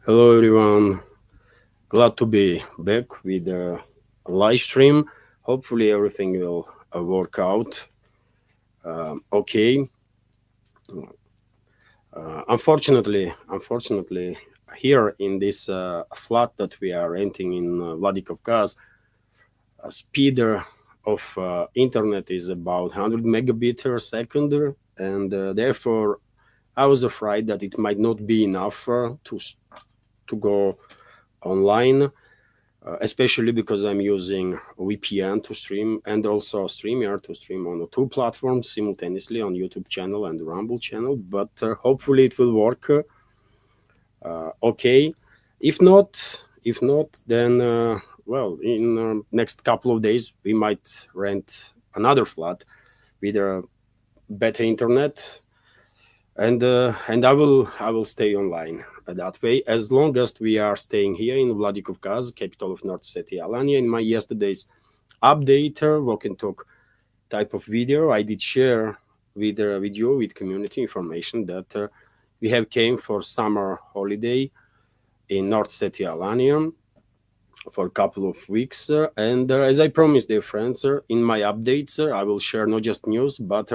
Hello everyone, glad to be back with a live stream. Hopefully everything will work out. Okay. Unfortunately, here in this flat that we are renting in Vladikavkaz, speed of internet is about 100 megabit per second, and therefore I was afraid that it might not be enough to go online. Especially because I'm using VPN to stream and also StreamYard to stream on the two platforms simultaneously on YouTube channel and Rumble channel. But hopefully it will work. Okay. If not, then well, in next couple of days we might rent another flat with a better internet, and I will stay online that way as long as we are staying here in Vladikavkaz, capital of North Ossetia, Alania. In my yesterday's update, walk and talk type of video, I did share with you with community information that we have came for summer holiday in North Ossetia, Alania for a couple of weeks. And as I promised, dear friends, in my updates, I will share not just news, but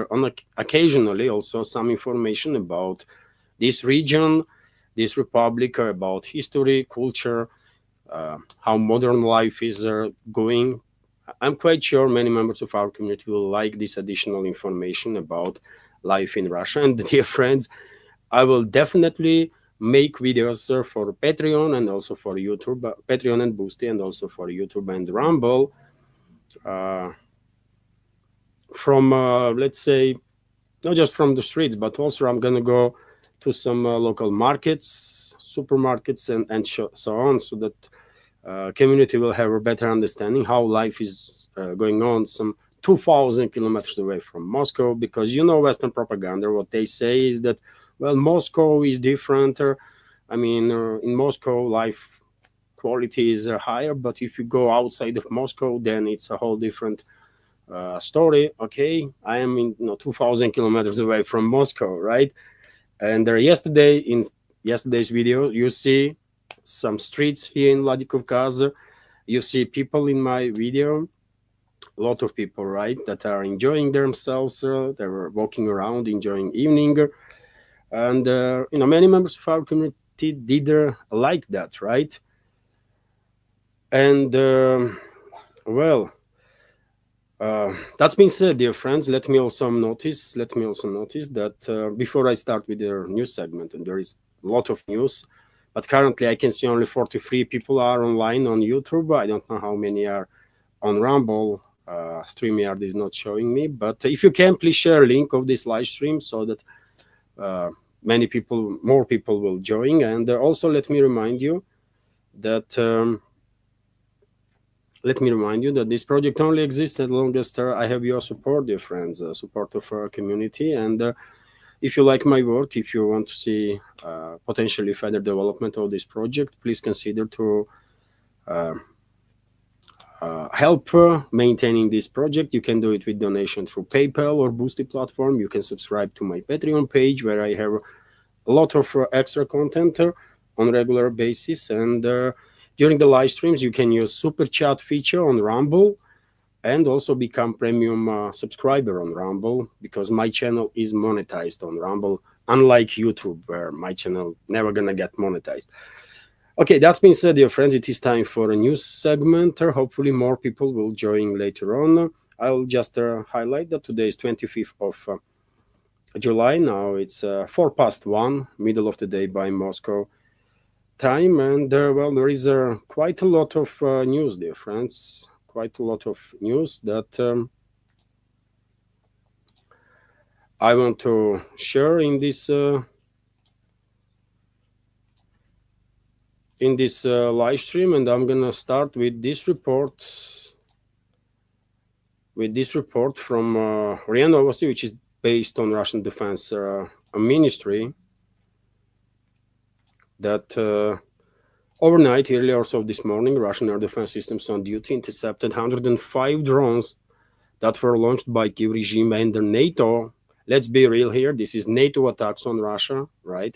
occasionally also some information about this region, this republic, about history, culture, how modern life is going. I'm quite sure many members of our community will like this additional information about life in Russia. And dear friends, I will definitely make videos for Patreon and also for YouTube, Patreon and Boosty, and also for YouTube and Rumble. From let's say not just from the streets, but also I'm gonna go to some local markets, supermarkets, and so on, so that community will have a better understanding how life is going on some 2,000 kilometers away from Moscow. Because Western propaganda, what they say is that, well, Moscow is different. In Moscow, life quality is higher, but if you go outside of Moscow, then it's a whole different story. Okay, I am in 2,000 kilometers away from Moscow, right? And in yesterday's video, you see some streets here in Vladikavkaz. You see people in my video, a lot of people, right, that are enjoying themselves. They were walking around, enjoying evening, and many members of our community did like that, right? And well, that's been said, dear friends. Let me also notice that before I start with the news segment, and there is a lot of news, but currently I can see only 43 people are online on YouTube. I don't know how many are on Rumble. StreamYard is not showing me, but if you can, please share a link of this live stream so that more people will join. And also let me remind you that this project only exists as long as I have your support, dear friends, support of our community. And if you like my work, if you want to see potentially further development of this project, please consider to help maintaining this project. You can do it with donation through PayPal or Boosty platform. You can subscribe to my Patreon page, where I have a lot of extra content on regular basis. And during the live streams, you can use super chat feature on Rumble and also become premium subscriber on Rumble, because my channel is monetized on Rumble, unlike YouTube, where my channel never gonna get monetized. Okay, that's been said, dear friends. It is time for a news segment. Hopefully more people will join later on. I'll just highlight that today is 25th of July. Now it's 1:04, middle of the day by Moscow time. And well, there is quite a lot of news, dear friends. Quite a lot of news that I want to share in this live stream. And I'm gonna start with this report. From RIA Novosti, which is based on Russian Defense Ministry, that overnight, early hours of this morning, Russian air defense systems on duty intercepted 105 drones that were launched by Kiev regime and the NATO. Let's be real here. This is NATO attacks on Russia, right?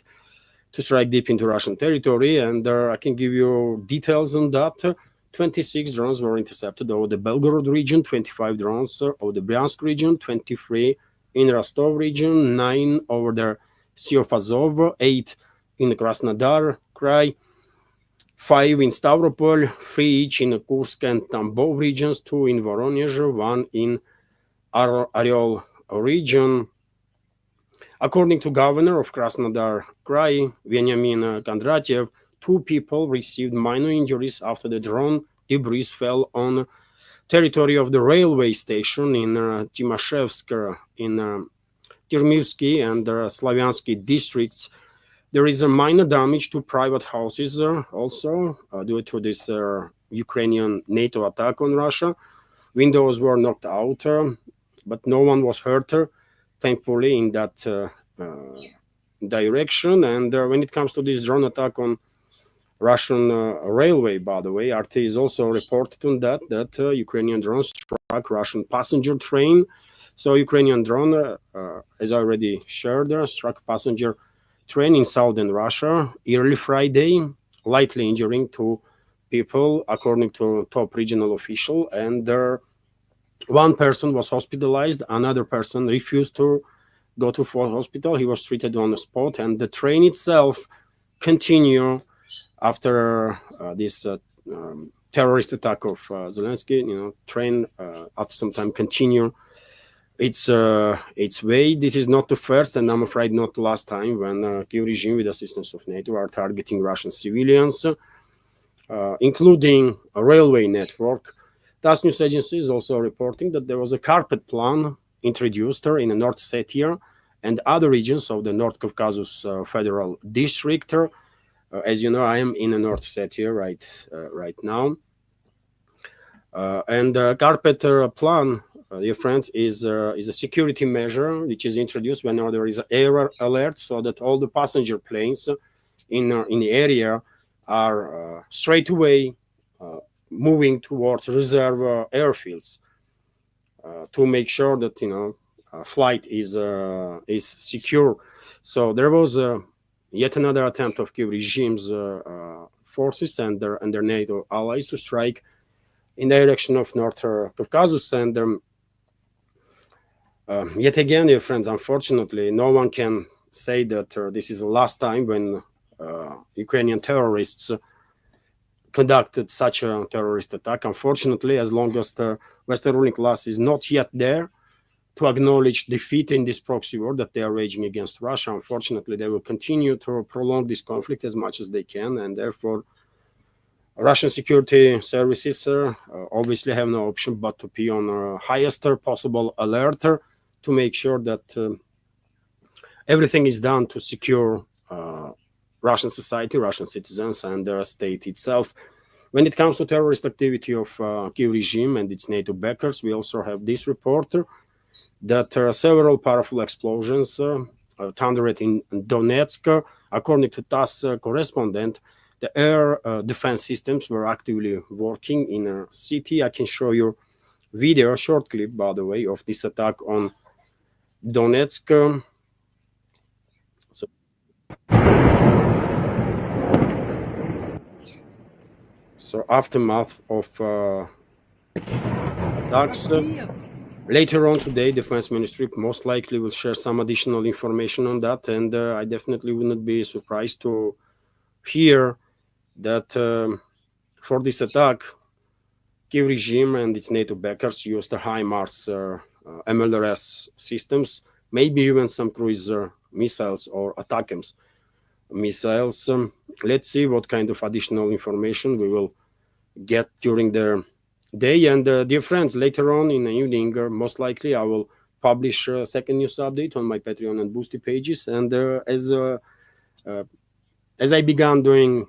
to strike deep into Russian territory, and I can give you details on that. 26 drones were intercepted over the Belgorod region, 25 drones over the Bryansk region, 23 in Rostov region, 9 over the Sea of Azov, 8 in the Krasnodar Krai, 5 in Stavropol, 3 each in Kursk and Tambov regions, 2 in Voronezh, 1 in Oryol region. According to governor of Krasnodar Krai, Veniamin Kondratiev, 2 people received minor injuries after the drone debris fell on territory of the railway station in Timashevsk, in Termivsky and Slavyansky districts. There is a minor damage to private houses also due to this Ukrainian NATO attack on Russia. Windows were knocked out, but no one was hurt, thankfully, in that direction. And when it comes to this drone attack on Russian railway, by the way, RT is also reported on that Ukrainian drones struck Russian passenger train. So Ukrainian drone, as I already shared, struck passenger train in southern Russia early Friday, lightly injuring 2 people, according to top regional official. And 1 person was hospitalized. Another person refused to go to hospital. He was treated on the spot, and the train itself continued after this terrorist attack of Zelensky. Train after some time continue its way. This is not the first, and I'm afraid not the last time when Kiev regime, with assistance of NATO, are targeting Russian civilians, including a railway network. TASS news agency is also reporting that there was a carpet plan introduced in North Ossetia and other regions of the North Caucasus Federal District. As you know, I am in North Ossetia right now. And the carpet plan, dear friends, is a security measure which is introduced whenever there is an error alert, so that all the passenger planes in the area are straight away moving towards reserve airfields to make sure that flight is secure. So there was yet another attempt of Kiev regime's forces and their NATO allies to strike in the direction of North Caucasus. And yet again, dear friends, unfortunately, no one can say that this is the last time when Ukrainian terrorists conducted such a terrorist attack. Unfortunately, as long as the Western ruling class is not yet there to acknowledge defeat in this proxy war that they are waging against Russia, unfortunately, they will continue to prolong this conflict as much as they can. And therefore, Russian security services obviously have no option but to be on highest possible alert to make sure that everything is done to secure Russian society, Russian citizens, and their state itself. When it comes to terrorist activity of Kiev regime and its NATO backers, we also have this report that several powerful explosions thundered in Donetsk. According to TASS correspondent, the air defense systems were actively working in a city. I can show you video, a short clip, by the way, of this attack on Donetsk. So aftermath of attacks. Later on today, Defense Ministry most likely will share some additional information on that, and I definitely would not be surprised to hear that for this attack, Kiev regime and its NATO backers used the HIMARS MLRS systems, maybe even some cruiser missiles or ATACMS missiles. Let's see what kind of additional information we will get during the day. And dear friends, later on in the evening, most likely I will publish a second news update on my Patreon and Boosty pages. And as I began doing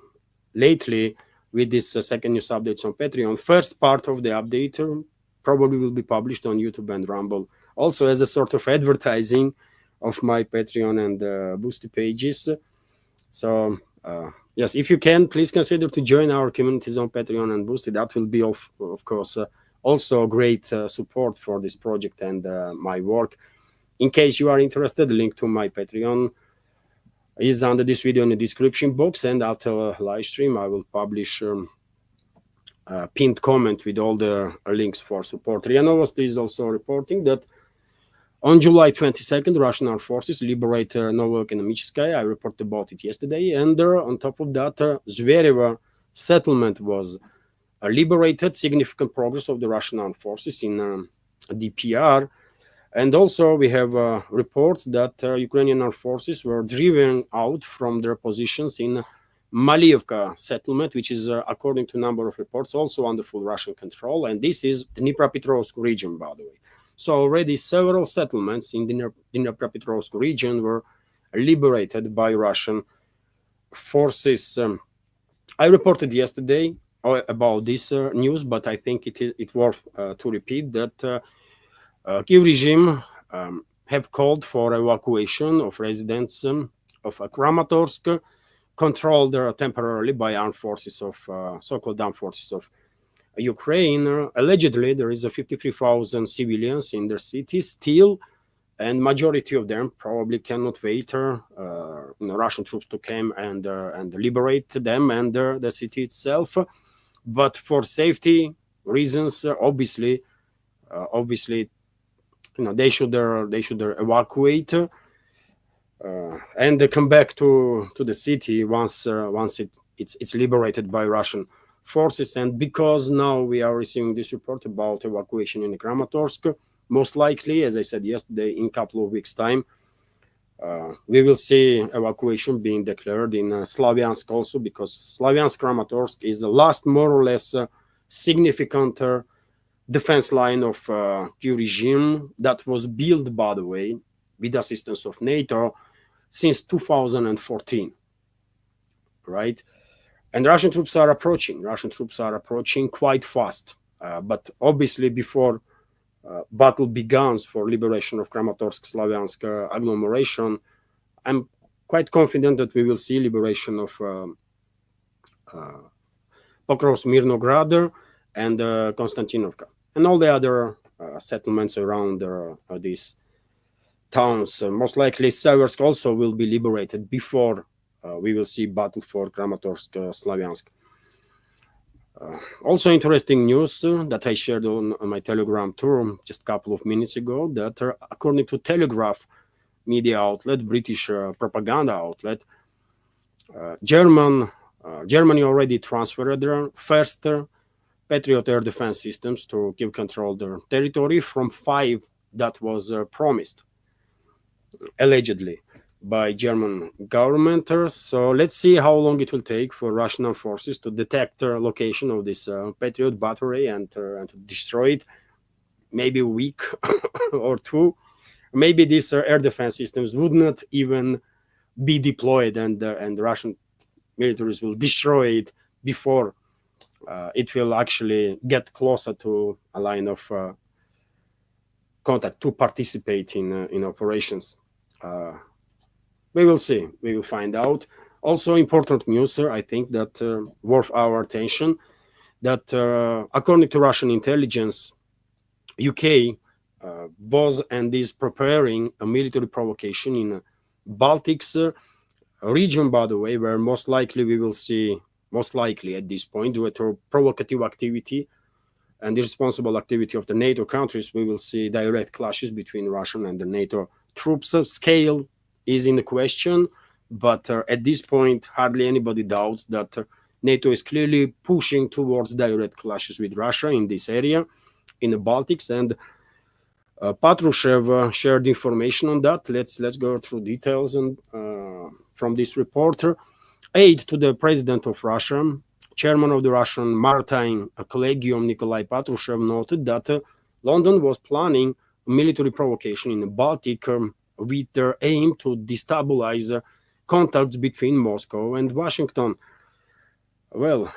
lately with this second news updates on Patreon, first part of the update probably will be published on YouTube and Rumble, also as a sort of advertising of my Patreon and Boosty pages. So yes, if you can, please consider to join our communities on Patreon and Boosty. That will be of course also great support for this project and my work. In case you are interested, the link to my Patreon is under this video in the description box, and after live stream I will publish a pinned comment with all the links for support. RIA Novosti is also reporting that on July 22nd, Russian armed forces liberate Novoekonomichskaya. I reported about it yesterday. And on top of that, Zverevo settlement was liberated. Significant progress of the Russian armed forces in DPR. And also we have reports that Ukrainian armed forces were driven out from their positions in Malievka settlement, which is, according to a number of reports, also under full Russian control. And this is the Dnipropetrovsk region, by the way. So already several settlements in the Dnipropetrovsk region were liberated by Russian forces. I reported yesterday about this news, but I think it's worth to repeat that Kiev regime have called for evacuation of residents of Kramatorsk, controlled temporarily by armed forces of so-called armed forces of Ukraine. Allegedly, there is a 53,000 civilians in the city still, and majority of them probably cannot wait Russian troops to come and liberate them and the city itself. But for safety reasons, obviously, they should evacuate and come back to the city once it's liberated by Russian forces. And because now we are receiving this report about evacuation in Kramatorsk, most likely, as I said yesterday, in a couple of weeks' time, we will see evacuation being declared in Slavyansk also, because Slavyansk Kramatorsk is the last more or less significant defense line of Kiev regime that was built, by the way, with assistance of NATO since 2014, right? And Russian troops are approaching quite fast. But obviously, before battle begins for liberation of Kramatorsk-Slavyansk agglomeration, I'm quite confident that we will see liberation of Pokrovsk-Mirnograd and Konstantinovka and all the other settlements around these towns. Most likely, Seversk also will be liberated before we will see battle for Kramatorsk-Slavyansk. Also interesting news that I shared on my Telegram tour just a couple of minutes ago, that according to Telegraph media outlet, British propaganda outlet, Germany already transferred their first Patriot air defense systems to keep control their territory from 5 that was promised, allegedly, by German government. So let's see how long it will take for Russian armed forces to detect the location of this Patriot battery and to destroy it. Maybe a week or two. Maybe these air defense systems would not even be deployed, and Russian militaries will destroy it before it will actually get closer to a line of contact to participate in operations. We will see. We will find out. Also, important news, I think, that worth our attention, that according to Russian intelligence, UK was and is preparing a military provocation in Baltics region, by the way, where most likely we will see, most likely at this point, due to provocative activity and irresponsible activity of the NATO countries, we will see direct clashes between Russian and the NATO troops. Scale is in the question, but at this point, hardly anybody doubts that NATO is clearly pushing towards direct clashes with Russia in this area, in the Baltics. And Patrushev shared information on that. Let's go through details and from this reporter. Aide to the president of Russia, chairman of the Russian Maritime Collegium, Nikolai Patrushev, noted that London was planning a military provocation in the Baltic with their aim to destabilize contacts between Moscow and Washington. Well,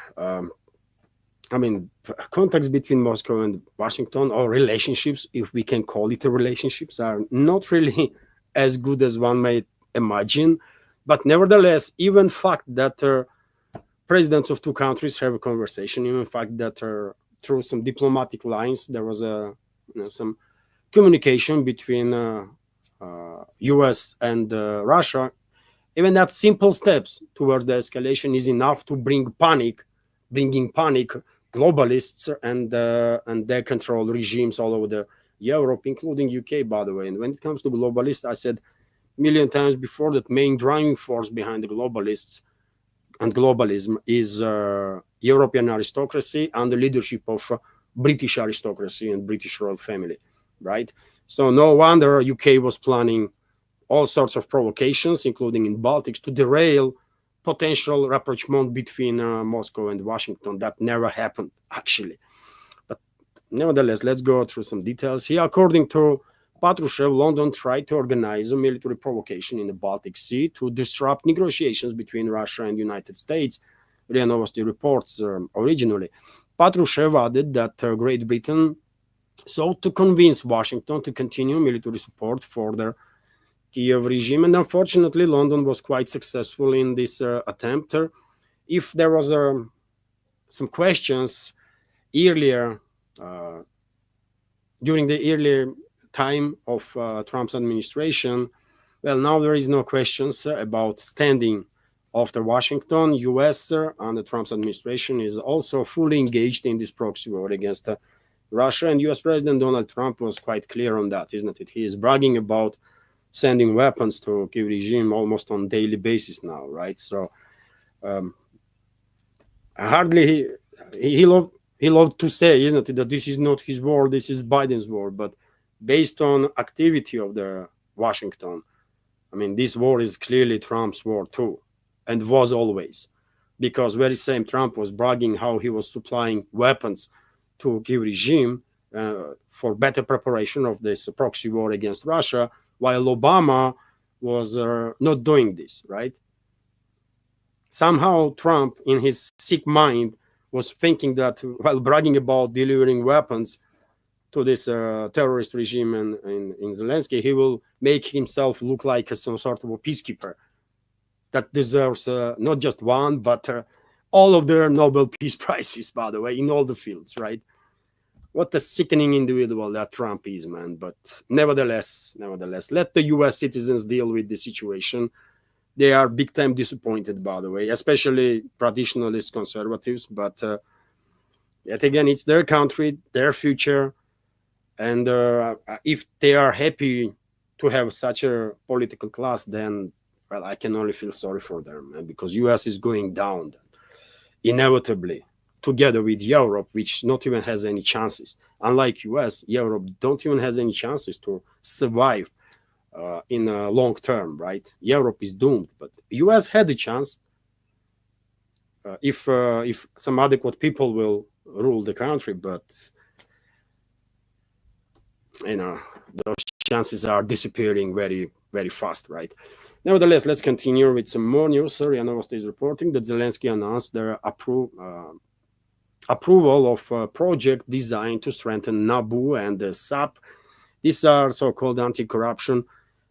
contacts between Moscow and Washington, or relationships, if we can call it relationships, are not really as good as one might imagine. But nevertheless, even fact that presidents of two countries have a conversation, even fact that through some diplomatic lines there was some communication between US and Russia, Even that simple steps towards the escalation is enough to bringing panic globalists and their control regimes all over the Europe, including UK, by the way. And when it comes to globalists, I said a million times before that main driving force behind the globalists and globalism is European aristocracy and the leadership of British aristocracy and British royal family, right? So no wonder UK was planning all sorts of provocations, including in Baltics, to derail potential rapprochement between Moscow and Washington. That never happened, actually. But nevertheless, let's go through some details here. According to Patrushev, London tried to organize a military provocation in the Baltic Sea to disrupt negotiations between Russia and the United States, RIA Novosti reports originally. Patrushev added that Great Britain sought to convince Washington to continue military support for their Kiev regime, and unfortunately, London was quite successful in this attempt. If there was some questions earlier, during the earlier time of Trump's administration, well, now there is no questions about standing after Washington. US and the Trump's administration is also fully engaged in this proxy war against Russia, and US President Donald Trump was quite clear on that, isn't it? He is bragging about sending weapons to Kiev regime almost on daily basis now, right? So hardly he loved to say, isn't it, that this is not his war, this is Biden's war. But based on activity of the Washington, I mean, this war is clearly Trump's war too, and was always, because very same Trump was bragging how he was supplying weapons to Kiev regime for better preparation of this proxy war against Russia, while Obama was not doing this, right? Somehow Trump, in his sick mind, was thinking that while bragging about delivering weapons to this terrorist regime in Zelensky, he will make himself look like some sort of a peacekeeper that deserves not just one, but all of their Nobel Peace Prizes, by the way, in all the fields, right? What a sickening individual that Trump is, man. But nevertheless, let the US citizens deal with the situation. They are big time disappointed, by the way, especially traditionalist conservatives. But yet again, it's their country, their future. And if they are happy to have such a political class, then, well, I can only feel sorry for them, man, because US is going down inevitably, together with Europe, which not even has any chances. Unlike US, Europe don't even has any chances to survive in a long term, right? Europe is doomed, but US had a chance if some adequate people will rule the country, but those chances are disappearing very, very fast, right? Nevertheless, let's continue with some more news. RIA Novosti is reporting that Zelensky announced their approval of a project designed to strengthen NABU and the SAP. These are so-called anti-corruption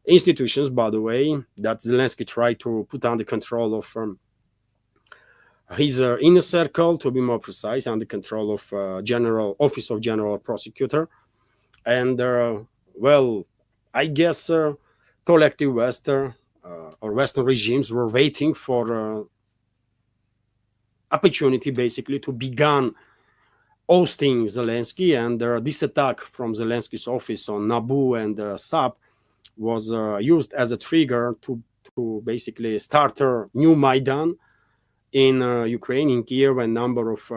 institutions, by the way, that Zelensky tried to put under control of his inner circle, to be more precise, under control of Office of General Prosecutor. And, well, I guess collective Western or Western regimes were waiting for opportunity, basically, to begin ousting Zelensky, and this attack from Zelensky's office on NABU and SAP was used as a trigger to basically start a new Maidan in Ukraine, in Kiev, and a number of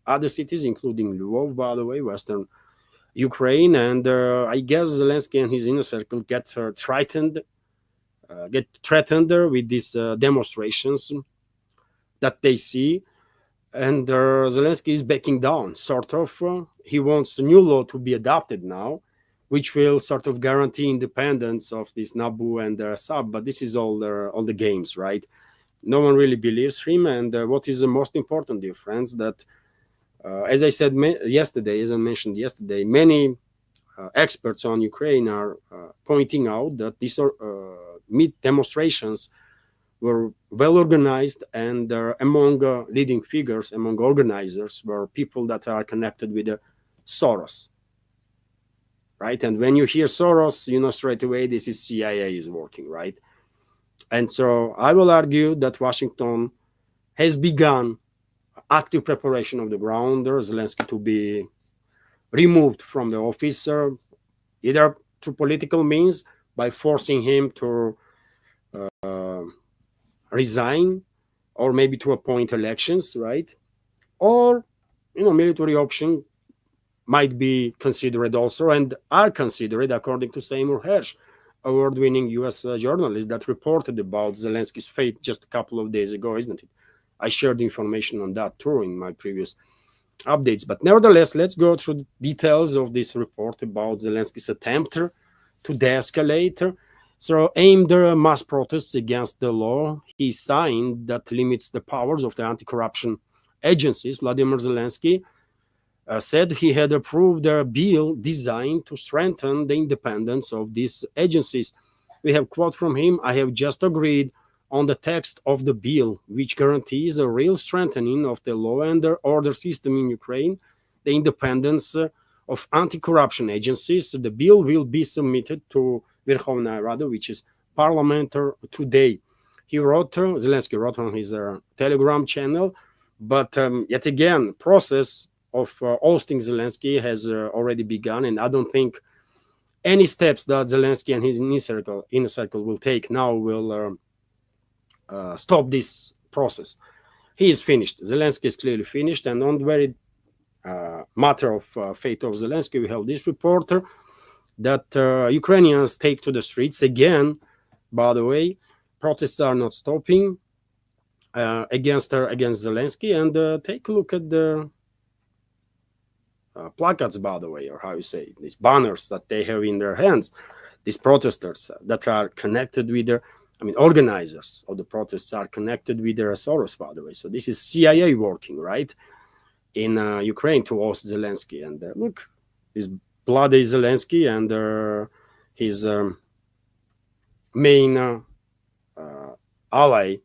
other cities, including Lvov, by the way, Western Ukraine. And I guess Zelensky and his inner circle get threatened with these demonstrations that they see. And Zelensky is backing down, sort of. He wants a new law to be adopted now, which will sort of guarantee independence of this NABU and SAP. But this is all the games, right? No one really believes him. And what is the most important, dear friends, that as I said yesterday, as I mentioned yesterday, many experts on Ukraine are pointing out that these demonstrations were well organized, and among leading figures, among organizers, were people that are connected with Soros, right? And when you hear Soros, you know straight away this is CIA is working, right? And so I will argue that Washington has begun active preparation of the ground, Zelensky to be removed from the office, either through political means by forcing him to uh, resign, or maybe to appoint elections, right? Or military option might be considered also, and are considered, according to Seymour Hersh, award-winning U.S. Journalist that reported about Zelensky's fate just a couple of days ago, isn't it? I shared information on that too in my previous updates. But nevertheless, let's go through the details of this report about Zelensky's attempt to de-escalate. So, aimed mass protests against the law he signed that limits the powers of the anti-corruption agencies. Vladimir Zelensky said he had approved a bill designed to strengthen the independence of these agencies. We have a quote from him: "I have just agreed on the text of the bill, which guarantees a real strengthening of the law and order system in Ukraine, the independence of anti-corruption agencies. The bill will be submitted to Verkhovna Rada, which is parliament, today." He wrote, Zelensky wrote on his Telegram channel, but yet again, process of ousting Zelensky has already begun, and I don't think any steps that Zelensky and his inner circle will take now will stop this process. He is finished. Zelensky is clearly finished, and on the very matter of fate of Zelensky, we have this reporter that Ukrainians take to the streets again. By the way, protests are not stopping against Zelensky, and take a look at the placards, by the way, or how you say, these banners that they have in their hands, these protesters that are connected with their, organizers of the protests are connected with their Soros, by the way. So this is CIA working, right, in Ukraine to oust Zelensky. And look, this bloody Zelensky and his main ally.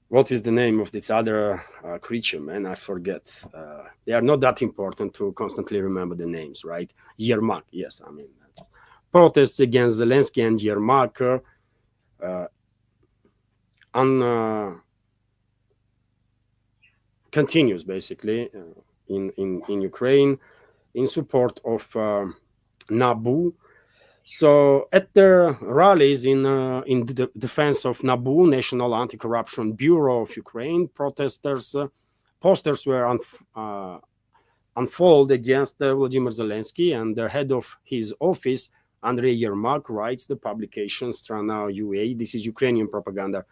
What is the name of this other creature, man? I forget. They are not that important to constantly remember the names, right? Yermak, yes. That's protests against Zelensky and Yermak continues, basically, in Ukraine in support of Nabu. So at the rallies in the defense of NABU, National Anti-Corruption Bureau of Ukraine, posters were unfolded against Vladimir Zelensky, and the head of his office, Andrei Yermak, writes the publication Strana UA. This is Ukrainian propaganda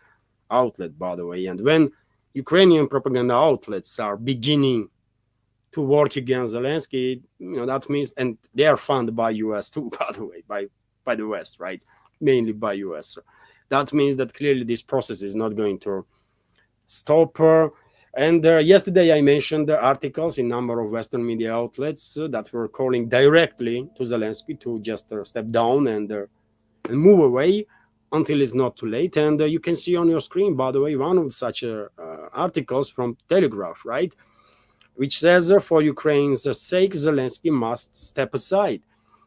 outlet, by the way. And when Ukrainian propaganda outlets are beginning to work against Zelensky, that means, and they are funded by US too, by the way, by the West, right? Mainly by US. So that means that clearly this process is not going to stop. And yesterday I mentioned the articles in number of Western media outlets that were calling directly to Zelensky to just step down and move away until it's not too late. And you can see on your screen, by the way, one of such articles from Telegraph, right? Which says, for Ukraine's sake, Zelensky must step aside.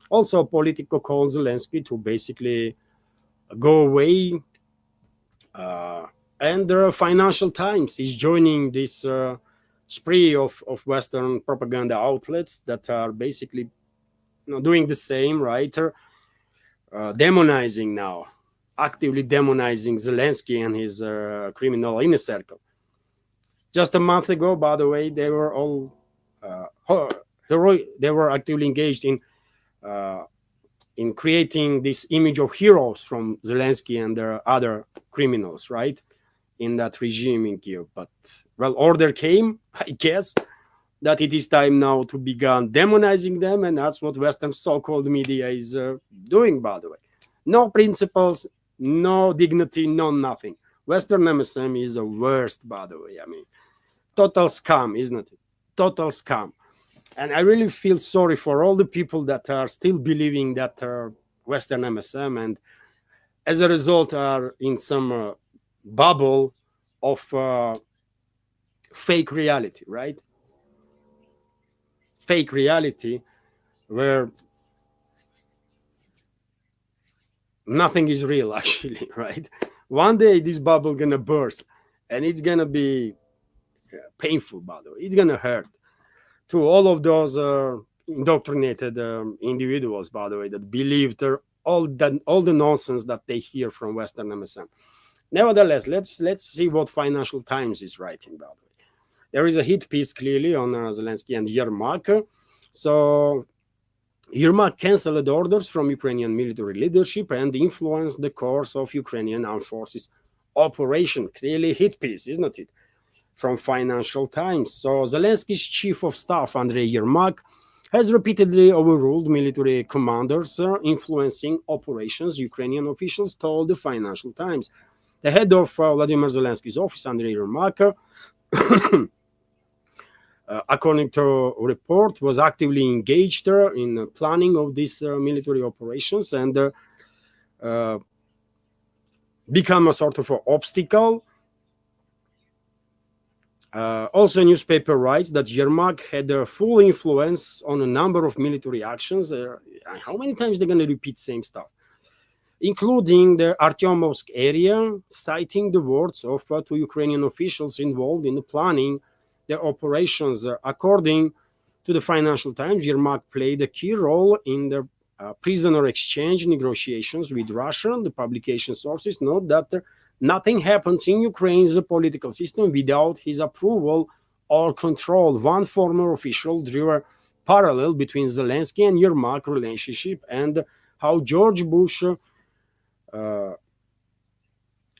Also, Politico calls Zelensky to basically go away. And the Financial Times is joining this spree of Western propaganda outlets that are basically doing the same, right? Demonizing now, actively demonizing Zelensky and his criminal inner circle. Just a month ago, by the way, they were all they were actively engaged in creating this image of heroes from Zelensky and their other criminals, right, in that regime in Kiev. But, well, order came, I guess, that it is time now to begin demonizing them, and that's what Western so-called media is doing, by the way. No principles, no dignity, no nothing. Western MSM is the worst, by the way. Total scam, isn't it? Total scam. And I really feel sorry for all the people that are still believing that Western MSM, and as a result are in some bubble of fake reality, right? Fake reality where nothing is real actually, right? One day this bubble gonna burst, and it's gonna be painful. By the way, it's gonna hurt to all of those indoctrinated individuals, by the way, that believed all the nonsense that they hear from Western MSM. Nevertheless, let's see what Financial Times is writing. By the way, there is a hit piece clearly on Zelensky and Yermak. So Yermak canceled orders from Ukrainian military leadership and influenced the course of Ukrainian armed forces operation. Clearly hit piece, isn't it? From Financial Times. So Zelensky's chief of staff, Andrei Yermak, has repeatedly overruled military commanders influencing operations, Ukrainian officials told the Financial Times. The head of Vladimir Zelensky's office, Andrei Yermak, according to a report, was actively engaged in planning of these military operations and become a sort of an obstacle. Also, a newspaper writes that Yermak had full influence on a number of military actions. How many times they're going to repeat same stuff? Including the Artyomovsk area, citing the words of two Ukrainian officials involved in the planning their operations. According to the Financial Times, Yermak played a key role in the prisoner exchange negotiations with Russia. The publication sources note that nothing happens in Ukraine's political system without his approval or control. One former official drew a parallel between Zelensky and Yermak relationship and how George Bush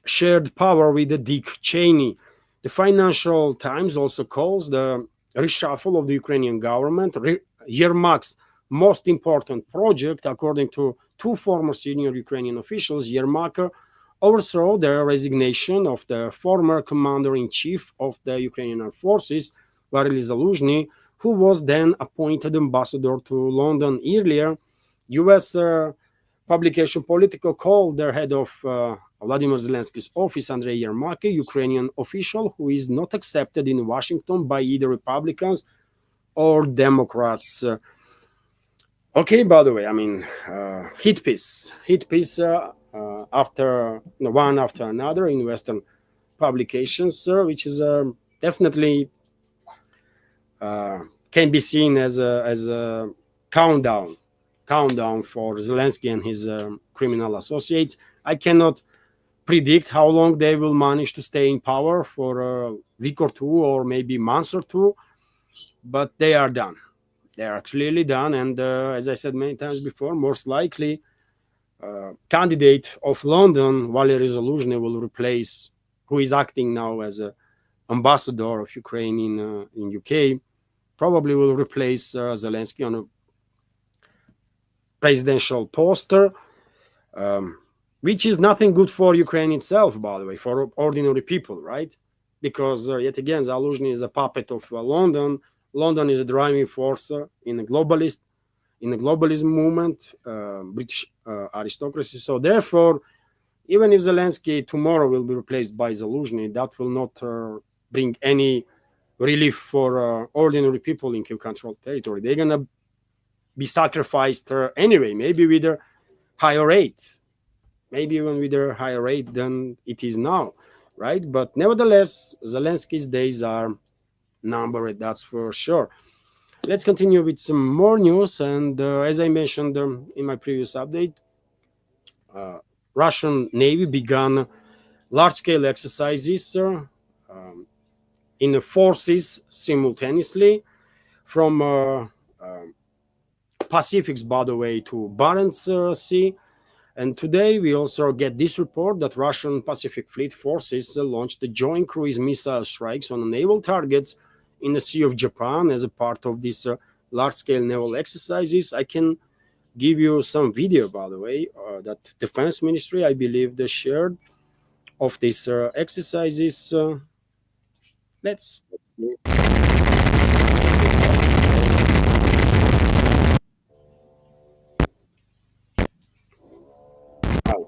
shared power with Dick Cheney. The Financial Times also calls the reshuffle of the Ukrainian government Yermak's most important project. According to two former senior Ukrainian officials, Yermak oversaw the resignation of the former commander-in-chief of the Ukrainian Armed Forces, Valery Zaluzhny, who was then appointed ambassador to London earlier. U.S. publication Political called the head of Vladimir Zelensky's office, Andrei Yermak, a Ukrainian official who is not accepted in Washington by either Republicans or Democrats. Okay, by the way, I mean, hit piece after one after another in Western publications, which is definitely can be seen as a countdown for Zelensky and his criminal associates. I cannot predict how long they will manage to stay in power, for a week or two or maybe months or two, but they are done. They are clearly done, and as I said many times before, most likely candidate of London, Valery Zaluzhny, will replace, who is acting now as an ambassador of Ukraine in UK, probably will replace Zelensky on a presidential poster, which is nothing good for Ukraine itself, by the way, for ordinary people, right? Because yet again, Zaluzhny is a puppet of London. London is a driving force in the globalism movement, British aristocracy. So therefore, even if Zelensky tomorrow will be replaced by Zaluzhny, that will not bring any relief for ordinary people in Kiev-controlled territory. They're going to be sacrificed anyway, maybe with a higher rate, maybe even with a higher rate than it is now, right? But nevertheless, Zelensky's days are numbered, that's for sure. Let's continue with some more news. And as I mentioned in my previous update, Russian Navy began large-scale exercises in the forces simultaneously from Pacific, by the way, to Barents Sea. And today we also get this report that Russian Pacific Fleet forces launched the joint cruise missile strikes on naval targets in the Sea of Japan as a part of these large-scale naval exercises. I can give you some video, by the way, that Defense Ministry, I believe, they shared of these exercises. Let's see.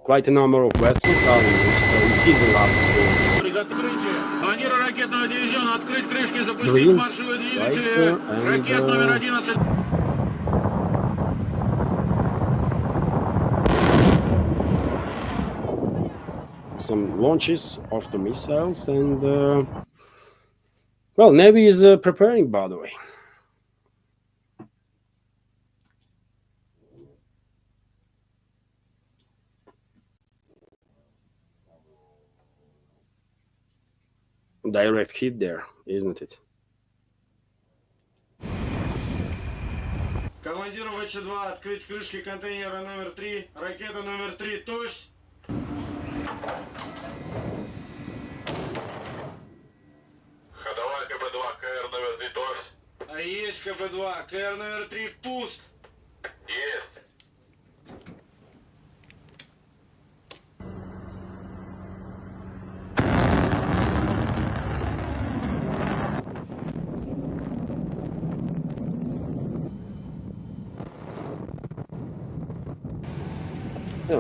Quite a number of vessels are in use, so it is a large scale. Drills, right? some launches of the missiles, and well, Navy is preparing, by the way. Direct hit there, isn't it? Командир ВЧ-2, открыть крышки контейнера номер 3, ракета номер 3, тусь! Ходовая КП-2, КР номер 3, тусь! А есть КП-2, КР номер 3, пуск! Есть!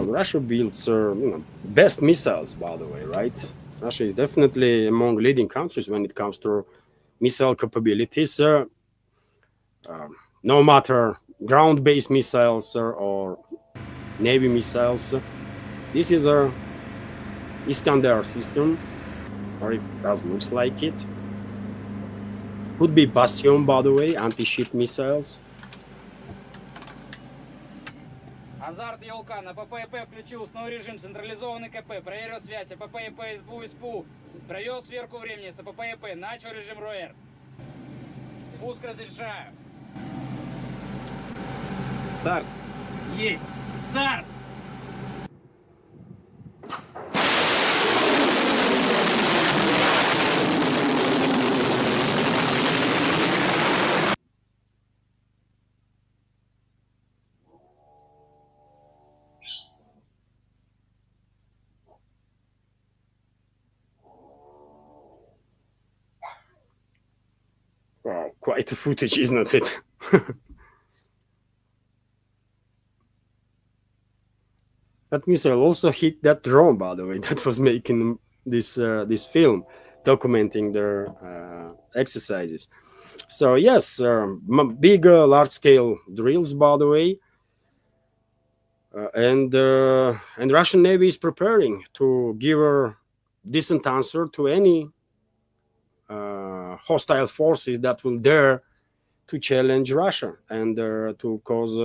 Russia builds best missiles, by the way, right? Russia is definitely among leading countries when it comes to missile capabilities. No matter ground-based missiles or Navy missiles, this is a Iskander system, or it does looks like it. Could be Bastion, by the way, anti-ship missiles. Азарт Елка, на ПП включил основной режим, централизованный КП, проверил связь, АПП ИП, СБУ, СПУ, провел сверку времени, с АПП ИП, начал режим РОЭР. Пуск разрешаю. Старт! Есть! Старт! Wow, quite a footage, isn't it? That missile also hit that drone, by the way, that was making this film, documenting their exercises. So yes, big, large-scale drills, by the way, and Russian Navy is preparing to give a decent answer to any hostile forces that will dare to challenge Russia and to cause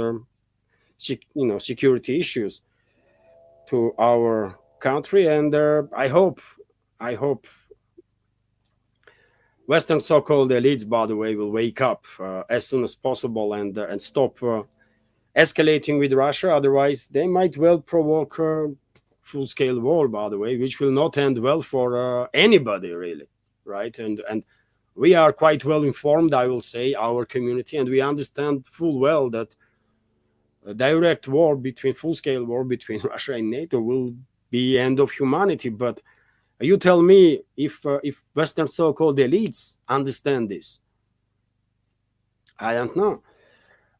security issues to our country. And I hope Western so-called elites, by the way, will wake up as soon as possible and stop escalating with Russia. Otherwise, they might well provoke a full-scale war, by the way, which will not end well for anybody, really, right? And we are quite well informed, I will say, our community, and we understand full well that a direct war between full-scale war between Russia and NATO will be end of humanity. But you tell me if Western so-called elites understand this. I don't know.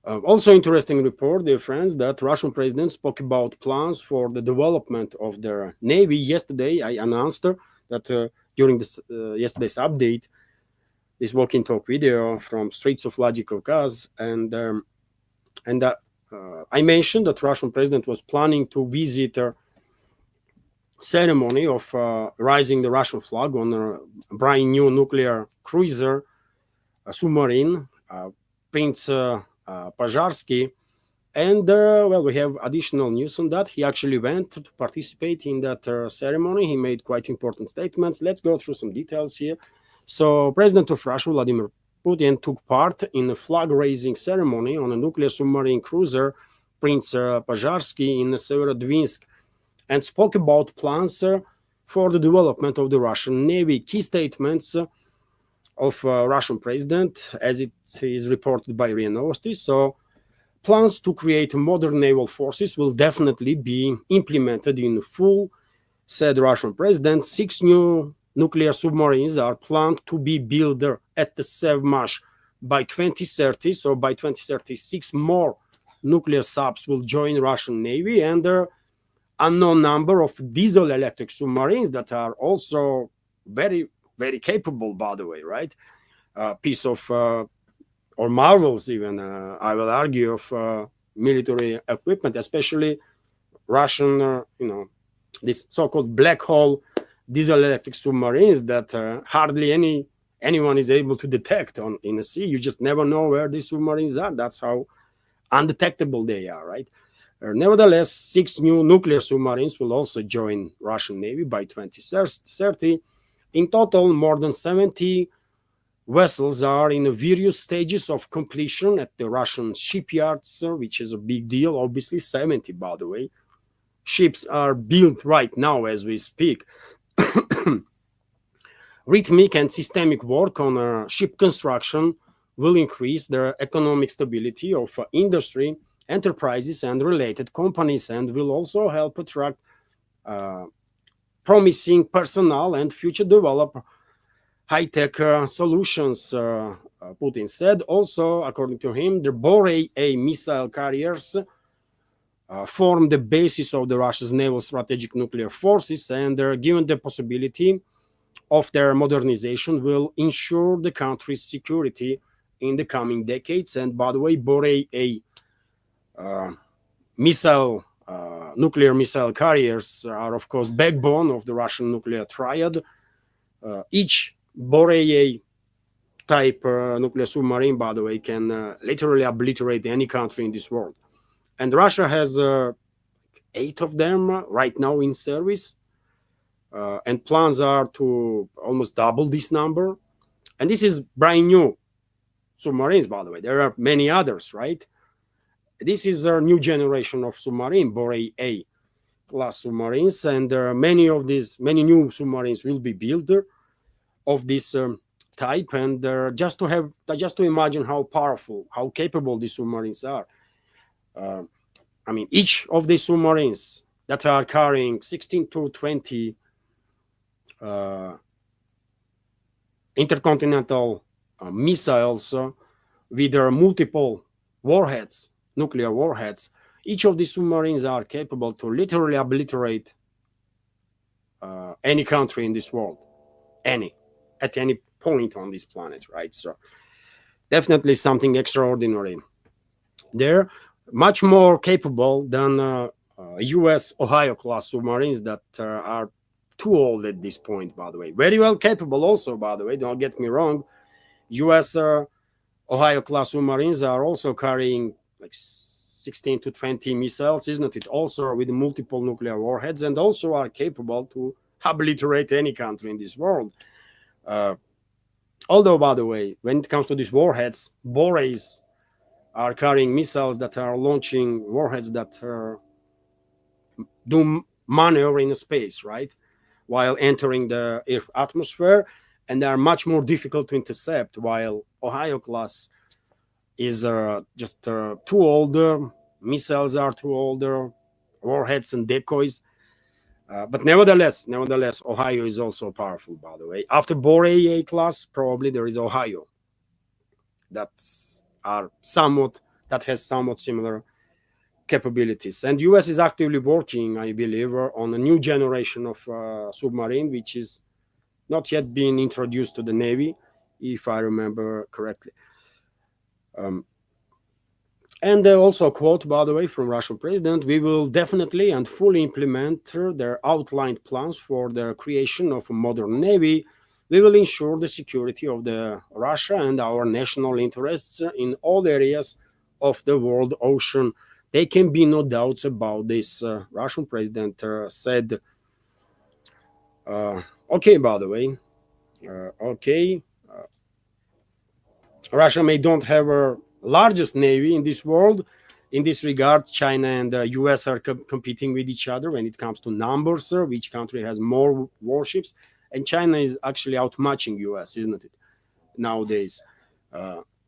Also interesting report, dear friends, that Russian president spoke about plans for the development of their navy. Yesterday, I announced that during this yesterday's update, this walking talk video from Straits of Vladikavkaz, and I mentioned that Russian president was planning to visit a ceremony of raising the Russian flag on a brand new nuclear cruiser, a submarine, Prince Pozharsky. And well, we have additional news on that. He actually went to participate in that ceremony. He made quite important statements. Let's go through some details here. So, President of Russia, Vladimir Putin, took part in a flag-raising ceremony on a nuclear submarine cruiser, Prince Pozharsky, in Severodvinsk, and spoke about plans for the development of the Russian Navy. Key statements of Russian president, as it is reported by RIA Novosti. So, plans to create modern naval forces will definitely be implemented in full, said Russian president. 6 new nuclear submarines are planned to be built at the Sevmash by 2030. So by 2030, 6 more nuclear subs will join Russian Navy, and there are unknown number of diesel electric submarines that are also very, very capable, by the way, right? Piece of, or marvels even, I will argue, of military equipment, especially Russian, these so-called black hole diesel-electric submarines that hardly anyone is able to detect in the sea. You just never know where these submarines are. That's how undetectable they are, right? Nevertheless, 6 new nuclear submarines will also join Russian Navy by 2030. In total, more than 70 vessels are in various stages of completion at the Russian shipyards, which is a big deal. Obviously, 70, by the way. Ships are built right now as we speak. Rhythmic and systemic work on ship construction will increase the economic stability of industry, enterprises, and related companies, and will also help attract promising personnel and future develop high-tech solutions, Putin said. Also, according to him, the Borei A missile carriers form the basis of the Russia's naval strategic nuclear forces, and given the possibility of their modernization, will ensure the country's security in the coming decades. And by the way, Borei A nuclear missile carriers are, of course, backbone of the Russian nuclear triad. Each Borei A type nuclear submarine, by the way, can literally obliterate any country in this world. And Russia has 8 of them right now in service. And plans are to almost double this number. And this is brand new submarines, by the way. There are many others, right? This is a new generation of submarine, Borei A class submarines, and many new submarines will be built of this type. And just to imagine how powerful, how capable these submarines are. I mean, each of these submarines that are carrying 16 to 20 intercontinental missiles with their multiple warheads, nuclear warheads, each of these submarines are capable to literally obliterate any country in this world, at any point on this planet, right? So definitely something extraordinary. They're much more capable than U.S. Ohio class submarines that are too old at this point, by the way. Very well capable also, by the way, don't get me wrong. U.S. Ohio class submarines are also carrying like 16 to 20 missiles, isn't it? Also with multiple nuclear warheads, and also are capable to obliterate any country in this world. Although, by the way, when it comes to these warheads, Boreis are carrying missiles that are launching warheads that do maneuver in space, right? While entering the Earth atmosphere, and they are much more difficult to intercept, while Ohio class is just too old. Missiles are too old, warheads and decoys. But nevertheless, Ohio is also powerful, by the way. After Borei A class, probably there is Ohio that has somewhat similar capabilities. And US is actively working, I believe, on a new generation of submarine, which is not yet been introduced to the Navy, if I remember correctly. And also a quote, by the way, from Russian president: "We will definitely and fully implement their outlined plans for the creation of a modern Navy. We will ensure the security of the Russia and our national interests in all areas of the world ocean. There can be no doubts about this," Russian president said. Okay, by the way, okay. Russia may don't have a largest navy in this world. In this regard, China and the US are competing with each other when it comes to numbers, which country has more warships. And China is actually outmatching US, isn't it, nowadays?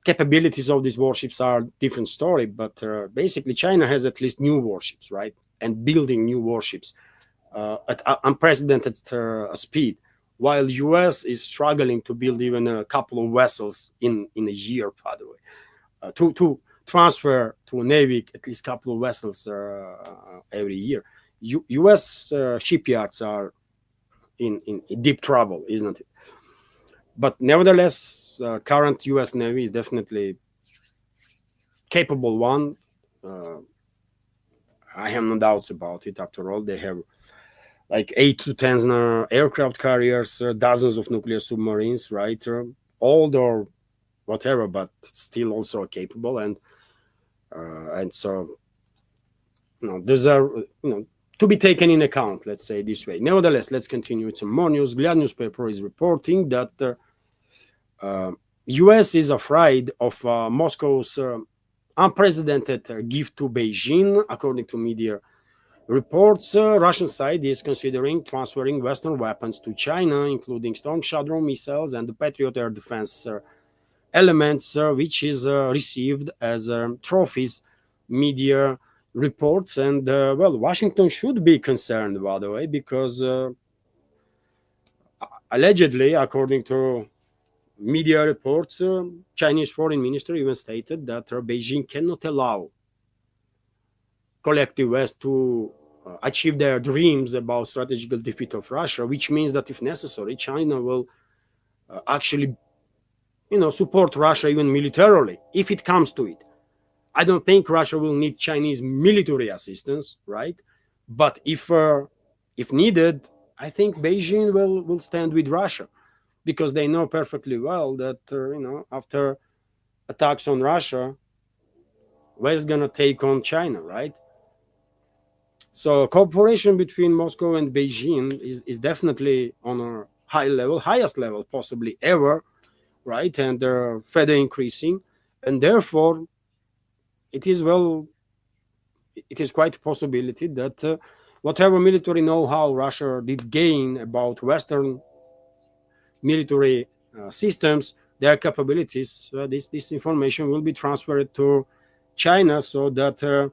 Capabilities of these warships are a different story, but basically China has at least new warships, right? And building new warships at unprecedented speed, while US is struggling to build even a couple of vessels in a year, by the way. To transfer to a navy at least a couple of vessels every year. US shipyards are in deep trouble, isn't it? But nevertheless, current US Navy is definitely capable one. I have no doubts about it. After all, they have like 8 to 10 aircraft carriers, dozens of nuclear submarines, right? Old or whatever, but still also capable. And so, these are, to be taken in account, let's say this way. Nevertheless, let's continue with some more news. Glad newspaper is reporting that US is afraid of Moscow's unprecedented gift to Beijing. According to media reports, Russian side is considering transferring Western weapons to China, including Storm Shadow missiles and the Patriot air defense elements, which is received as trophies, media reports. And Washington should be concerned, by the way, because allegedly, according to media reports, Chinese foreign minister even stated that Beijing cannot allow collective West to achieve their dreams about strategical defeat of Russia, which means that if necessary, China will actually, support Russia even militarily if it comes to it. I don't think Russia will need Chinese military assistance, right? But if needed, I think Beijing will stand with Russia, because they know perfectly well that after attacks on Russia, West gonna take on China, right? So cooperation between Moscow and Beijing is definitely on a high level, highest level possibly ever, right? And they're further increasing, and therefore it is quite a possibility that whatever military know-how Russia did gain about Western military systems, their capabilities, this information will be transferred to China, so that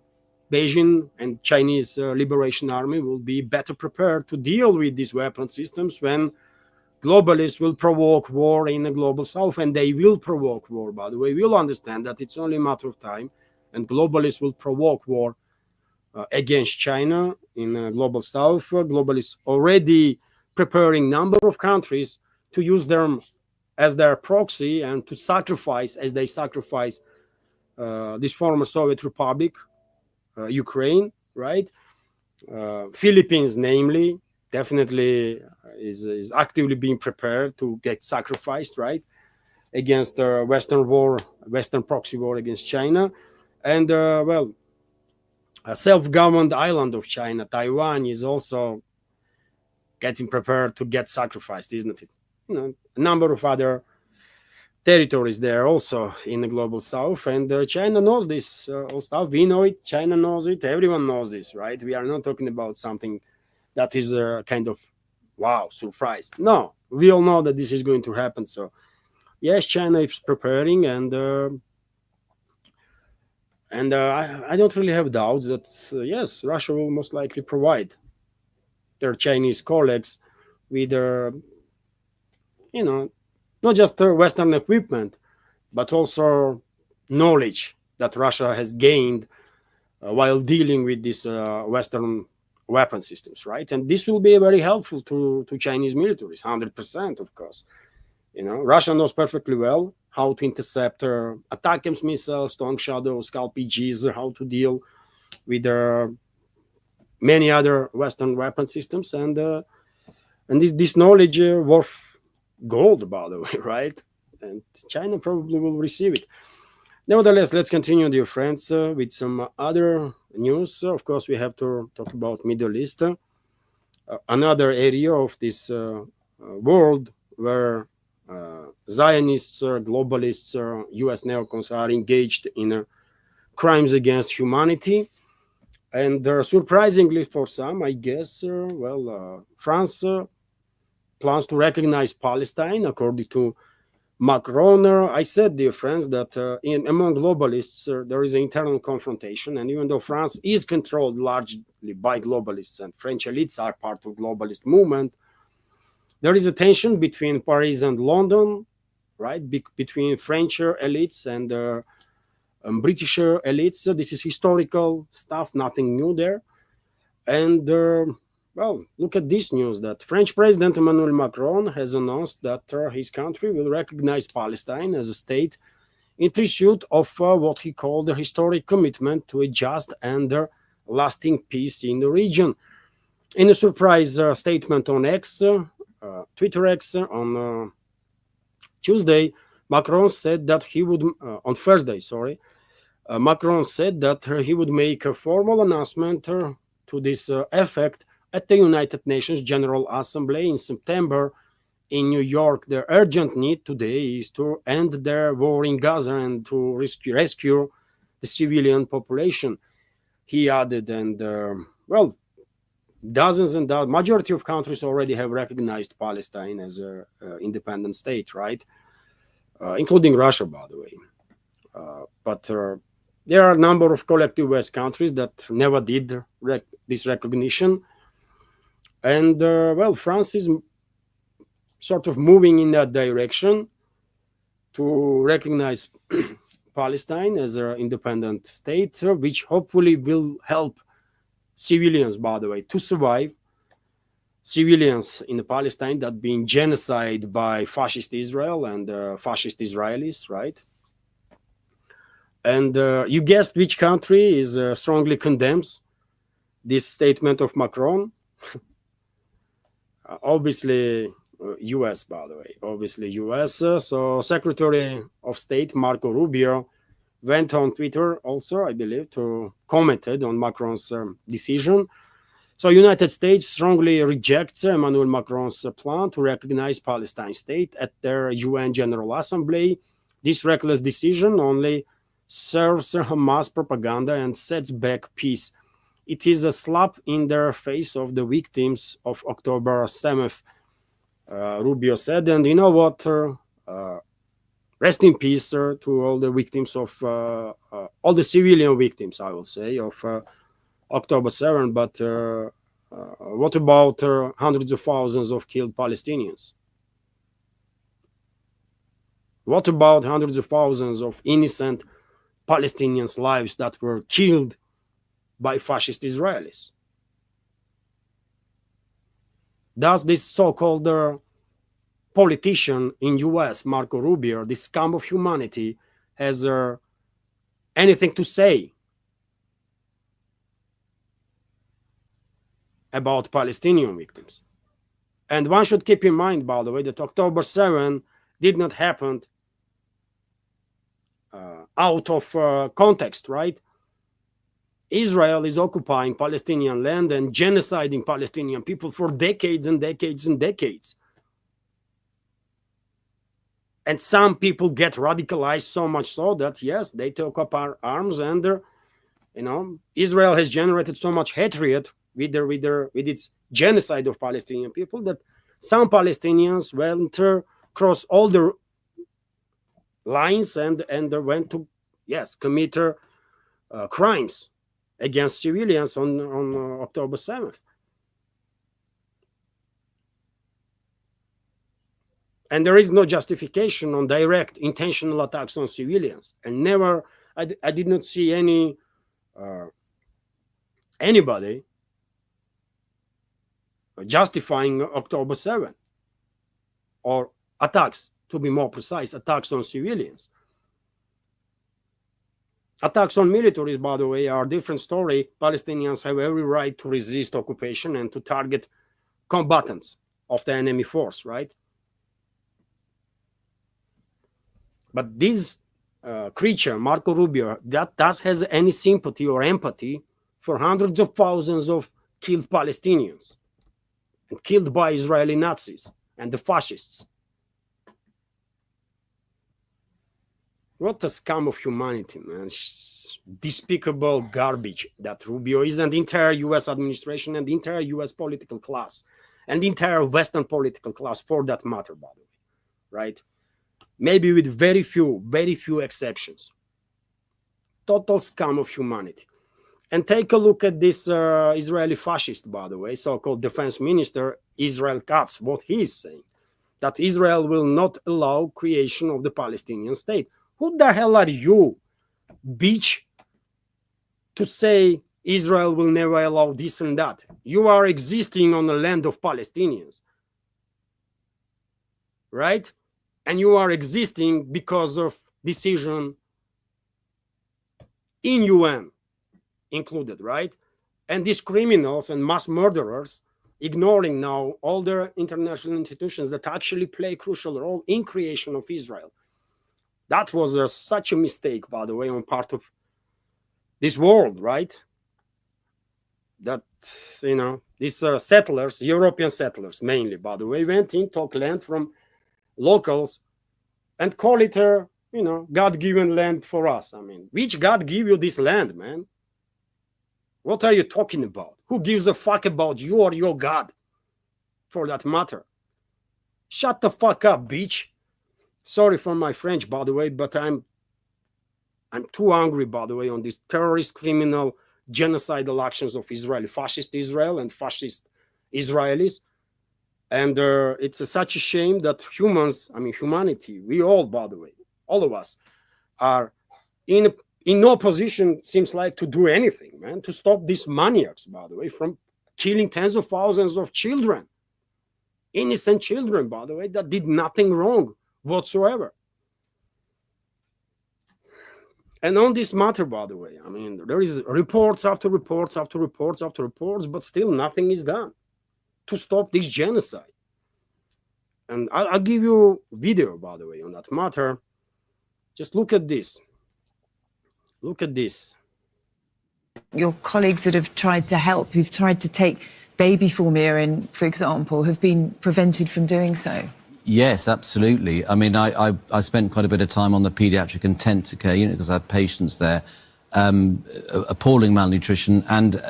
Beijing and Chinese Liberation Army will be better prepared to deal with these weapon systems when globalists will provoke war in the global south. And they will provoke war, by the way. We'll understand that it's only a matter of time, and globalists will provoke war against China in the global south. Globalists already preparing number of countries to use them as their proxy and to sacrifice, as they sacrifice this former Soviet Republic, Ukraine, right? Philippines, namely, definitely is actively being prepared to get sacrificed, right, against Western proxy war against China. And a self-governed island of China, Taiwan, is also getting prepared to get sacrificed, isn't it? A number of other territories there also in the global south, and China knows this all stuff. We know it, China knows it, everyone knows this, right? We are not talking about something that is a kind of wow surprise. No, we all know that this is going to happen. So yes, China is preparing, and I don't really have doubts that yes, Russia will most likely provide their Chinese colleagues with not just Western equipment, but also knowledge that Russia has gained while dealing with these Western weapon systems, right? And this will be very helpful to Chinese militaries, 100%, of course. Russia knows perfectly well how to intercept ATACMS missiles, Storm Shadow, Scalp PGs, how to deal with many other Western weapon systems, and this knowledge worth gold, by the way, right? And China probably will receive it. Nevertheless, let's continue, dear friends, with some other news. Of course, we have to talk about Middle East, another area of this world where Zionists, globalists, US neocons are engaged in crimes against humanity. And surprisingly for some, I guess, France plans to recognize Palestine, according to Macron. I said, dear friends, that among globalists, there is an internal confrontation. And even though France is controlled largely by globalists and French elites are part of globalist movement, there is a tension between Paris and London, right? Between French elites and British elites. This is historical stuff, nothing new there. And look at this news that French President Emmanuel Macron has announced that his country will recognize Palestine as a state in pursuit of what he called a historic commitment to a just and lasting peace in the region. In a surprise statement on X, Twitter X, on Tuesday, Macron said that he would, on Thursday, sorry, Macron said that he would make a formal announcement to this effect at the United Nations General Assembly in September in New York. The urgent need today is to end their war in Gaza and to rescue the civilian population, he added. And, well, dozens and dozens, majority of countries already have recognized Palestine as an independent state, right? Including Russia, by the way. But there are a number of collective West countries that never did this recognition. And, well, France is sort of moving in that direction to recognize Palestine as an independent state, which hopefully will help civilians, by the way, to survive. Civilians in Palestine that being genocide by fascist Israel and fascist Israelis, right? And you guessed which country is strongly condemns this statement of Macron? Obviously, U.S. by the way, obviously U.S. So Secretary of State Marco Rubio went on Twitter also, I believe, to commented on Macron's decision. So United States strongly rejects Emmanuel Macron's plan to recognize Palestine state at their UN General Assembly. This reckless decision only serves Hamas propaganda and sets back peace. It is a slap in the face of the victims of October 7th, Rubio said. And you know what? Rest in peace to all the victims of, all the civilian victims, I will say, of October 7th. But what about hundreds of thousands of killed Palestinians? What about hundreds of thousands of innocent Palestinians' lives that were killed by fascist Israelis? Does this so-called politician in US, Marco Rubio, this scum of humanity, has anything to say about Palestinian victims? And one should keep in mind, by the way, that October 7 did not happen out of context, right? Israel is occupying Palestinian land and genociding Palestinian people for decades and decades and decades. And some people get radicalized so much so that, yes, they took up our arms, and, Israel has generated so much hatred with its genocide of Palestinian people that some Palestinians went across all the lines and went to, yes, commit crimes against civilians on October 7th. And there is no justification on direct intentional attacks on civilians. And never, I did not see anybody justifying October 7th or attacks, to be more precise, attacks on civilians. Attacks on militaries, by the way, are a different story. Palestinians have every right to resist occupation and to target combatants of the enemy force, right? But this creature, Marco Rubio, that has any sympathy or empathy for hundreds of thousands of killed Palestinians and killed by Israeli Nazis and the fascists. What a scum of humanity, man. Despicable garbage that Rubio is, and the entire US administration and the entire US political class and the entire Western political class, for that matter, by the way, right? Maybe with very few exceptions. Total scum of humanity. And take a look at this Israeli fascist, by the way, so-called defense minister, Israel Katz, what he is saying, that Israel will not allow creation of the Palestinian state. Who the hell are you, bitch, to say Israel will never allow this and that? You are existing on the land of Palestinians, right? And you are existing because of decision in UN included, right? And these criminals and mass murderers ignoring now all the international institutions that actually play a crucial role in creation of Israel. That was such a mistake, by the way, on part of this world, right? That, these settlers, European settlers mainly, by the way, went in, took land from locals and call it a, God-given land for us. I mean, which God give you this land, man? What are you talking about? Who gives a fuck about you or your God, for that matter? Shut the fuck up, bitch. Sorry for my French, by the way, but I'm too angry, by the way, on these terrorist, criminal, genocidal actions of Israel, fascist Israel and fascist Israelis. And it's such a shame that humanity, we all, by the way, all of us, are in no position, seems like, to do anything, man, to stop these maniacs, by the way, from killing tens of thousands of children, innocent children, by the way, that did nothing wrong whatsoever. And on this matter, by the way, there is reports after reports after reports after reports, but still nothing is done to stop this genocide. And I'll give you a video, by the way, on that matter. Just look at this. Look at this. Your colleagues that have tried to help, who've tried to take baby formula in, for example, have been prevented from doing so. Yes, absolutely. I mean, I spent quite a bit of time on the paediatric intensive care unit because I had patients there. Appalling malnutrition, and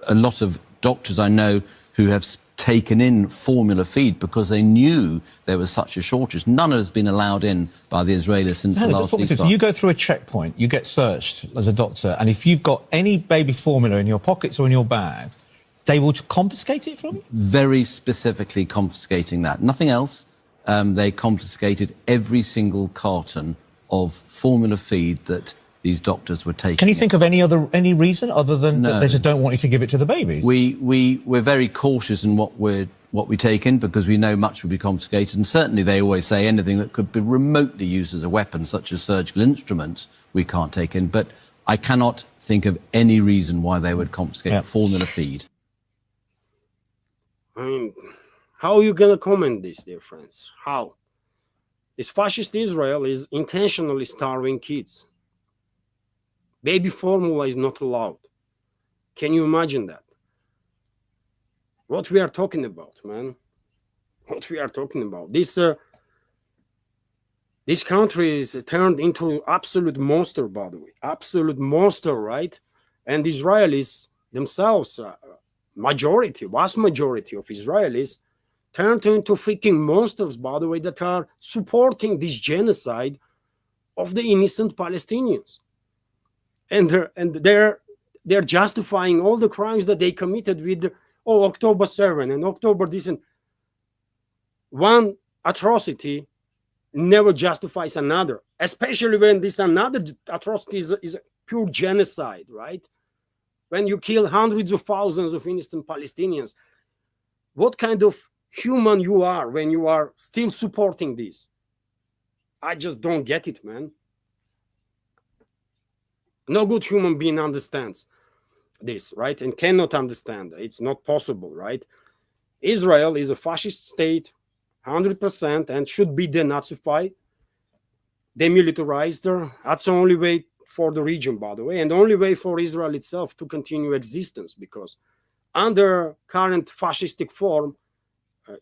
a lot of doctors I know who have taken in formula feed because they knew there was such a shortage. None has been allowed in by the Israelis since the last ceasefire. So you go through a checkpoint, you get searched as a doctor, and if you've got any baby formula in your pockets or in your bag, they will confiscate it from you? Very specifically confiscating that. Nothing else. They confiscated every single carton of formula feed that these doctors were taking. Can you think of any reason other than that they just don't want you to give it to the babies? We're very cautious in what we take in because we know much will be confiscated, and certainly they always say anything that could be remotely used as a weapon, such as surgical instruments, we can't take in. But I cannot think of any reason why they would confiscate formula feed. How are you going to comment this, dear friends? How? This fascist Israel is intentionally starving kids. Baby formula is not allowed. Can you imagine that? What we are talking about, man? What we are talking about? This country is turned into absolute monster, by the way. Absolute monster, right? And Israelis themselves, vast majority of Israelis, turned into freaking monsters, by the way, that are supporting this genocide of the innocent Palestinians. And they're justifying all the crimes that they committed with October 7 and October this, and one atrocity never justifies another, especially when this another atrocity is pure genocide, right? When you kill hundreds of thousands of innocent Palestinians. What kind of human you are when you are still supporting this? I just don't get it, man. No good human being understands this, right? And cannot understand. It's not possible, right? Israel is a fascist state, 100%, and should be denazified, demilitarized. That's the only way for the region, by the way, and the only way for Israel itself to continue existence, because under current fascistic form,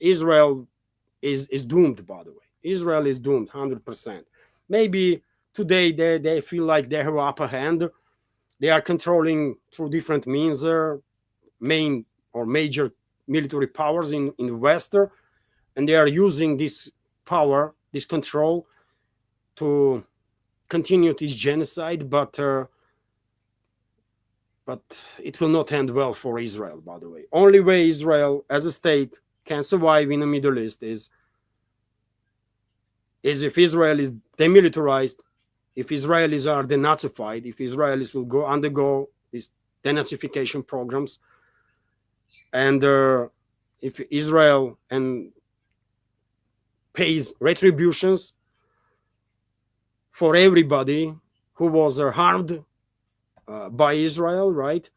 Israel is doomed, by the way. Israel is doomed, 100%. Maybe today they feel like they have an upper hand. They are controlling through different means main or major military powers in the West, and they are using this power, this control, to continue this genocide, but it will not end well for Israel, by the way. Only way Israel as a state can survive in the Middle East is if Israel is demilitarized, if Israelis are denazified, if Israelis will undergo these denazification programs, and if Israel pays retributions for everybody who was harmed by Israel, right?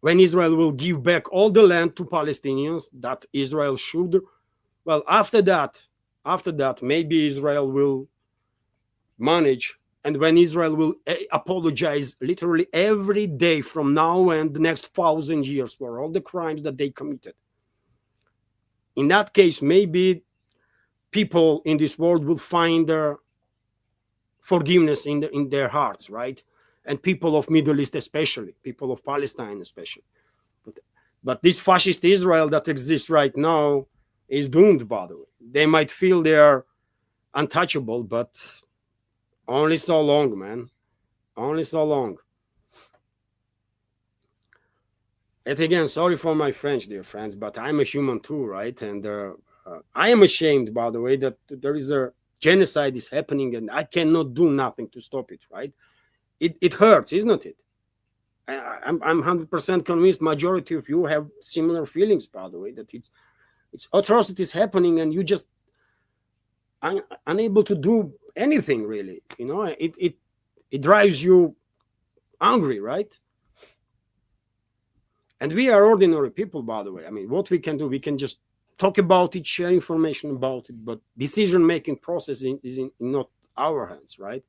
when Israel will give back all the land to Palestinians that Israel should, well, after that, maybe Israel will manage, and when Israel will apologize literally every day from now and the next 1,000 years for all the crimes that they committed. In that case, maybe people in this world will find forgiveness in their hearts, right? And people of Middle East especially, people of Palestine especially. But this fascist Israel that exists right now is doomed, by the way. They might feel they are untouchable, but only so long, man. Only so long. And again, sorry for my French, dear friends, but I'm a human too, right? And I am ashamed, by the way, that there is a genocide is happening and I cannot do nothing to stop it, right? It hurts, isn't it? I'm 100% convinced majority of you have similar feelings, by the way, that it's atrocities happening and you just unable to do anything, really. You know, it drives you angry, right? And we are ordinary people, by the way. I mean, what we can do, we can just talk about it, share information about it, but decision-making process is in not our hands, right?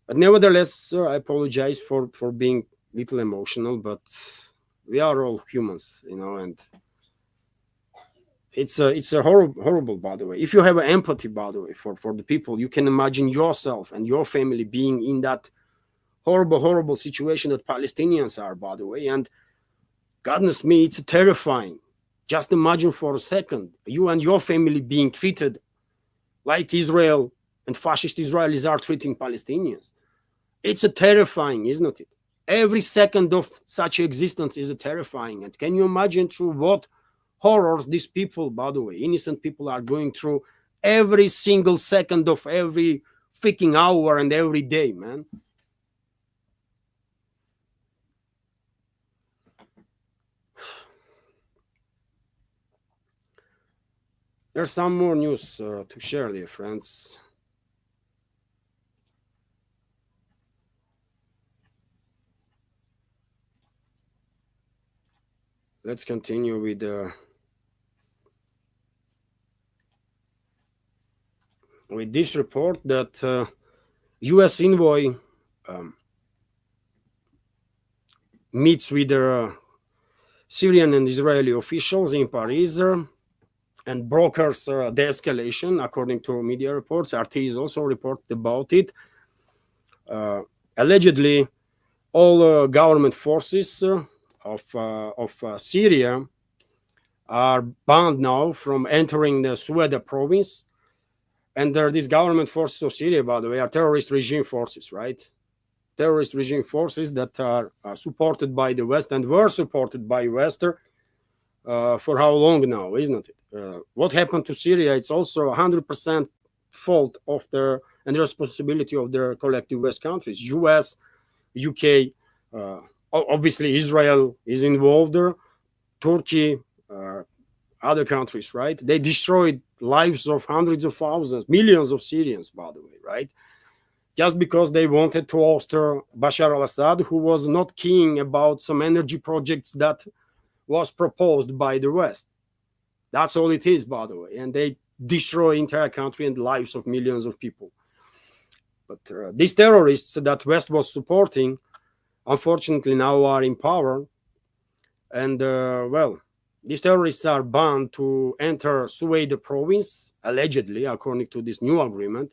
But nevertheless, I apologize for being a little emotional, but we are all humans, you know, and it's a horrible, by the way. If you have empathy, by the way, for the people, you can imagine yourself and your family being in that horrible situation that Palestinians are, by the way. And goodness me, it's terrifying. Just imagine for a second, you and your family being treated like Israel and fascist Israelis are treating Palestinians. It's a terrifying, isn't it? Every second of such existence is a terrifying. And can you imagine through what horrors these people, by the way, innocent people are going through every single second of every freaking hour and every day, man? There's some more news to share, dear friends. Let's continue with this report that U.S. envoy meets with Syrian and Israeli officials in Paris and brokers the escalation, according to media reports. RT is also reported about it. Allegedly, all government forces of Syria are banned now from entering the Sueda province. And these government forces of Syria, by the way, are terrorist regime forces, right? Terrorist regime forces that are supported by the West and were supported by West for how long now, isn't it? What happened to Syria, it's also 100% fault of and responsibility of their collective West countries. US, UK, obviously Israel is involved there, Turkey, other countries, right? They destroyed lives of hundreds of thousands, millions of Syrians, by the way, right? Just because they wanted to ousted Bashar al-Assad, who was not keen about some energy projects that was proposed by the West. That's all it is, by the way. And they destroy entire country and lives of millions of people. But these terrorists that West was supporting, unfortunately, now are in power. And, well, these terrorists are banned to enter Sueda province, allegedly, according to this new agreement.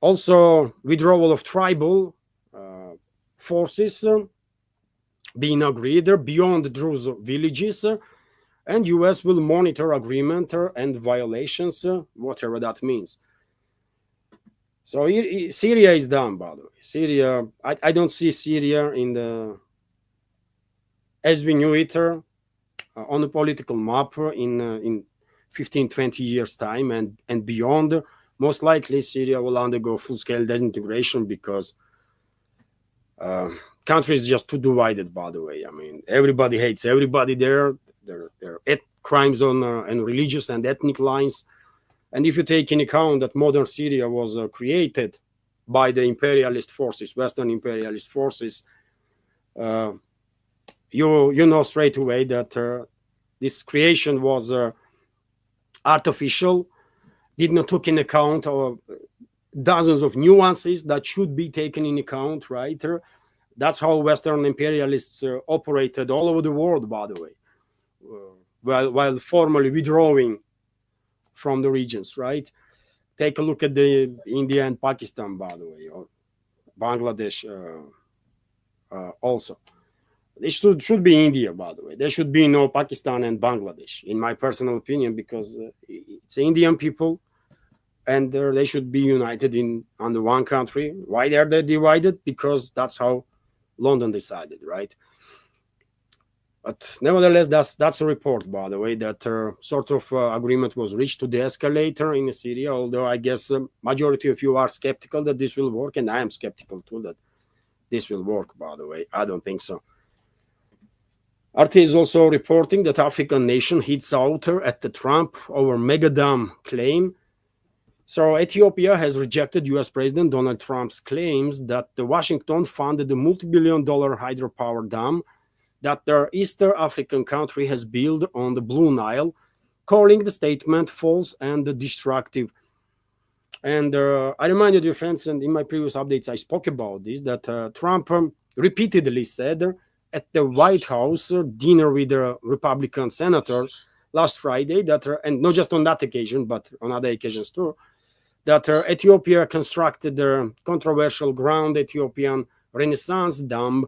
Also, withdrawal of tribal forces being agreed beyond Druze villages, and US will monitor agreement and violations, whatever that means. So Syria is done, by the way. Syria, I don't see Syria as we knew it on the political map in 15, 20 years' time and beyond. Most likely Syria will undergo full-scale disintegration because country is just too divided, by the way. I mean, everybody hates everybody there. There are crimes on and religious and ethnic lines. And if you take in account that modern Syria was created by the imperialist forces, Western imperialist forces, you know straight away that this creation was artificial, did not take in account of dozens of nuances that should be taken in account, right? That's how Western imperialists operated all over the world, by the way, while formally withdrawing from the regions, right? Take a look at the India and Pakistan, by the way, or Bangladesh also. It should be India, by the way. There should be no Pakistan and Bangladesh, in my personal opinion, because it's Indian people, and they should be united under one country. Why are they divided? Because that's how London decided, right? But nevertheless, that's a report, by the way, that sort of agreement was reached to de-escalate in Syria, although I guess majority of you are skeptical that this will work, and I am skeptical too that this will work, by the way. I don't think so. RT is also reporting that African nation hits out at the Trump over mega dam claim. So Ethiopia has rejected US President Donald Trump's claims that Washington funded a multi-billion-dollar hydropower dam that their Eastern African country has built on the Blue Nile, calling the statement false and destructive. And I remind you, dear friends, and in my previous updates I spoke about this, that Trump repeatedly said at the White House dinner with a Republican senator last Friday that, and not just on that occasion, but on other occasions too, that Ethiopia constructed the controversial Grand Ethiopian Renaissance Dam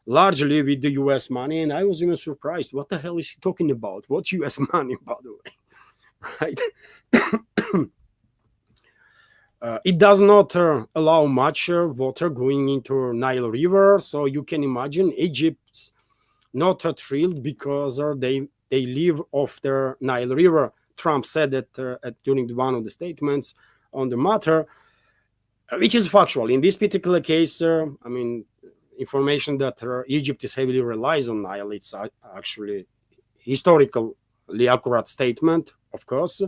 largely with the US money. And I was even surprised. What the hell is he talking about? What US money, by the way? Right? It does not allow much water going into Nile River. So you can imagine Egypt's not thrilled because they live off the Nile River. Trump said that during one of the statements on the matter, which is factual. In this particular case, I mean, information that Egypt is heavily relies on Nile, it's actually historically accurate statement, of course.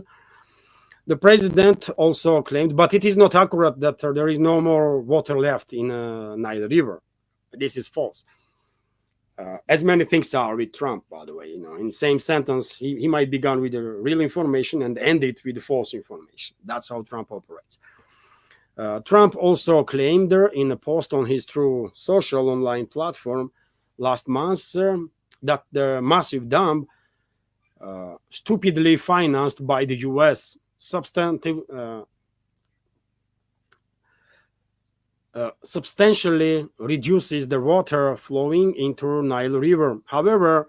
The president also claimed, but it is not accurate, that there is no more water left in Nile River. This is false. As many things are with Trump, by the way. You know, in the same sentence, he might begin with the real information and end it with the false information. That's how Trump operates. Trump also claimed in a post on his True Social online platform last month that the massive dam, stupidly financed by the U.S., substantially reduces the water flowing into Nile River. However,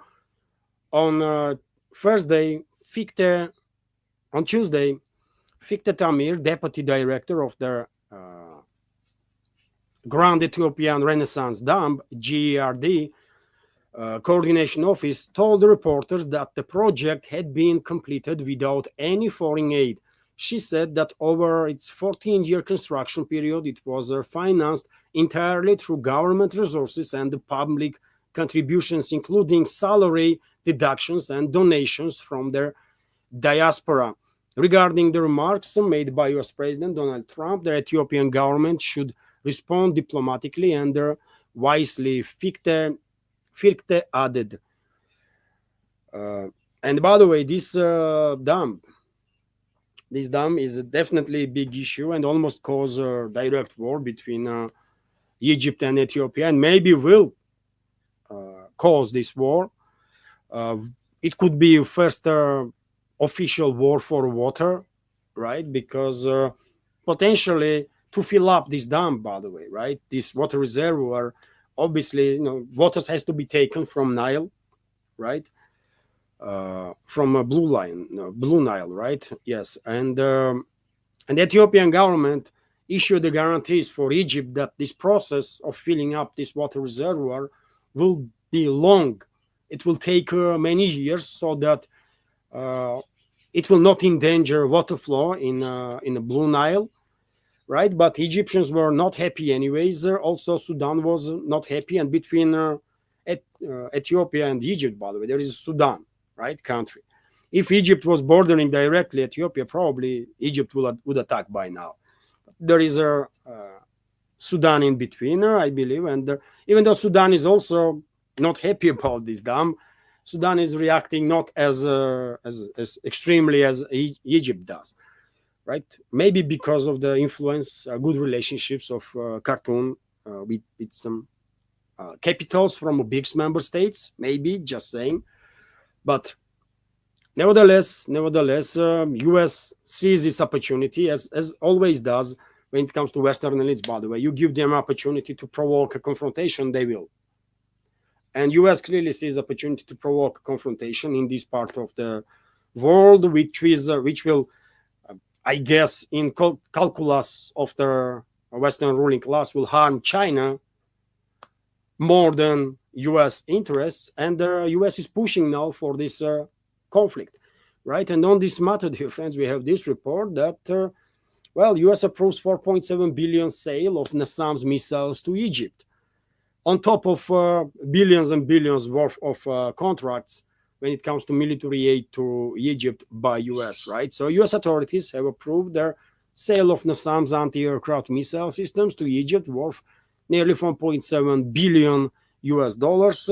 on Tuesday, Fikte Tamir, deputy director of the Grand Ethiopian Renaissance Dam, GERD, coordination office, told the reporters that the project had been completed without any foreign aid. She said that over its 14-year construction period, it was financed entirely through government resources and the public contributions, including salary deductions and donations from their diaspora. Regarding the remarks made by US President Donald Trump, the Ethiopian government should respond diplomatically and wisely, Fikte added. And by the way, this dam is definitely a big issue and almost cause a direct war between Egypt and Ethiopia, and maybe will cause this war. It could be first official war for water, right? Because potentially to fill up this dam, by the way, right? This water reservoir, obviously, you know, water has to be taken from Nile, right? From a Blue Nile, right? Yes, and the Ethiopian government issued the guarantees for Egypt that this process of filling up this water reservoir will be long. It will take many years, so that it will not endanger water flow in the Blue Nile, right? But Egyptians were not happy anyways. Also, Sudan was not happy, and between Ethiopia and Egypt, by the way, there is Sudan, right, country. If Egypt was bordering directly Ethiopia, probably Egypt would attack by now. There is a Sudan in between, I believe. And even though Sudan is also not happy about this dam, Sudan is reacting not as extremely as Egypt does, right? Maybe because of the influence, good relationships of Khartoum with some capitals from BRICS member states, maybe, just saying. But nevertheless, US sees this opportunity as always does when it comes to Western elites, by the way. You give them opportunity to provoke a confrontation, they will. And US clearly sees opportunity to provoke confrontation in this part of the world, which will, I guess, in calculus of the Western ruling class, will harm China more than US interests. And the US is pushing now for this conflict, right? And on this matter, dear friends, we have this report that, US approves 4.7 billion sale of NASAMS missiles to Egypt, on top of billions and billions worth of contracts when it comes to military aid to Egypt by US, right? So US authorities have approved their sale of NASAMS anti-aircraft missile systems to Egypt worth nearly 4.7 billion US dollars,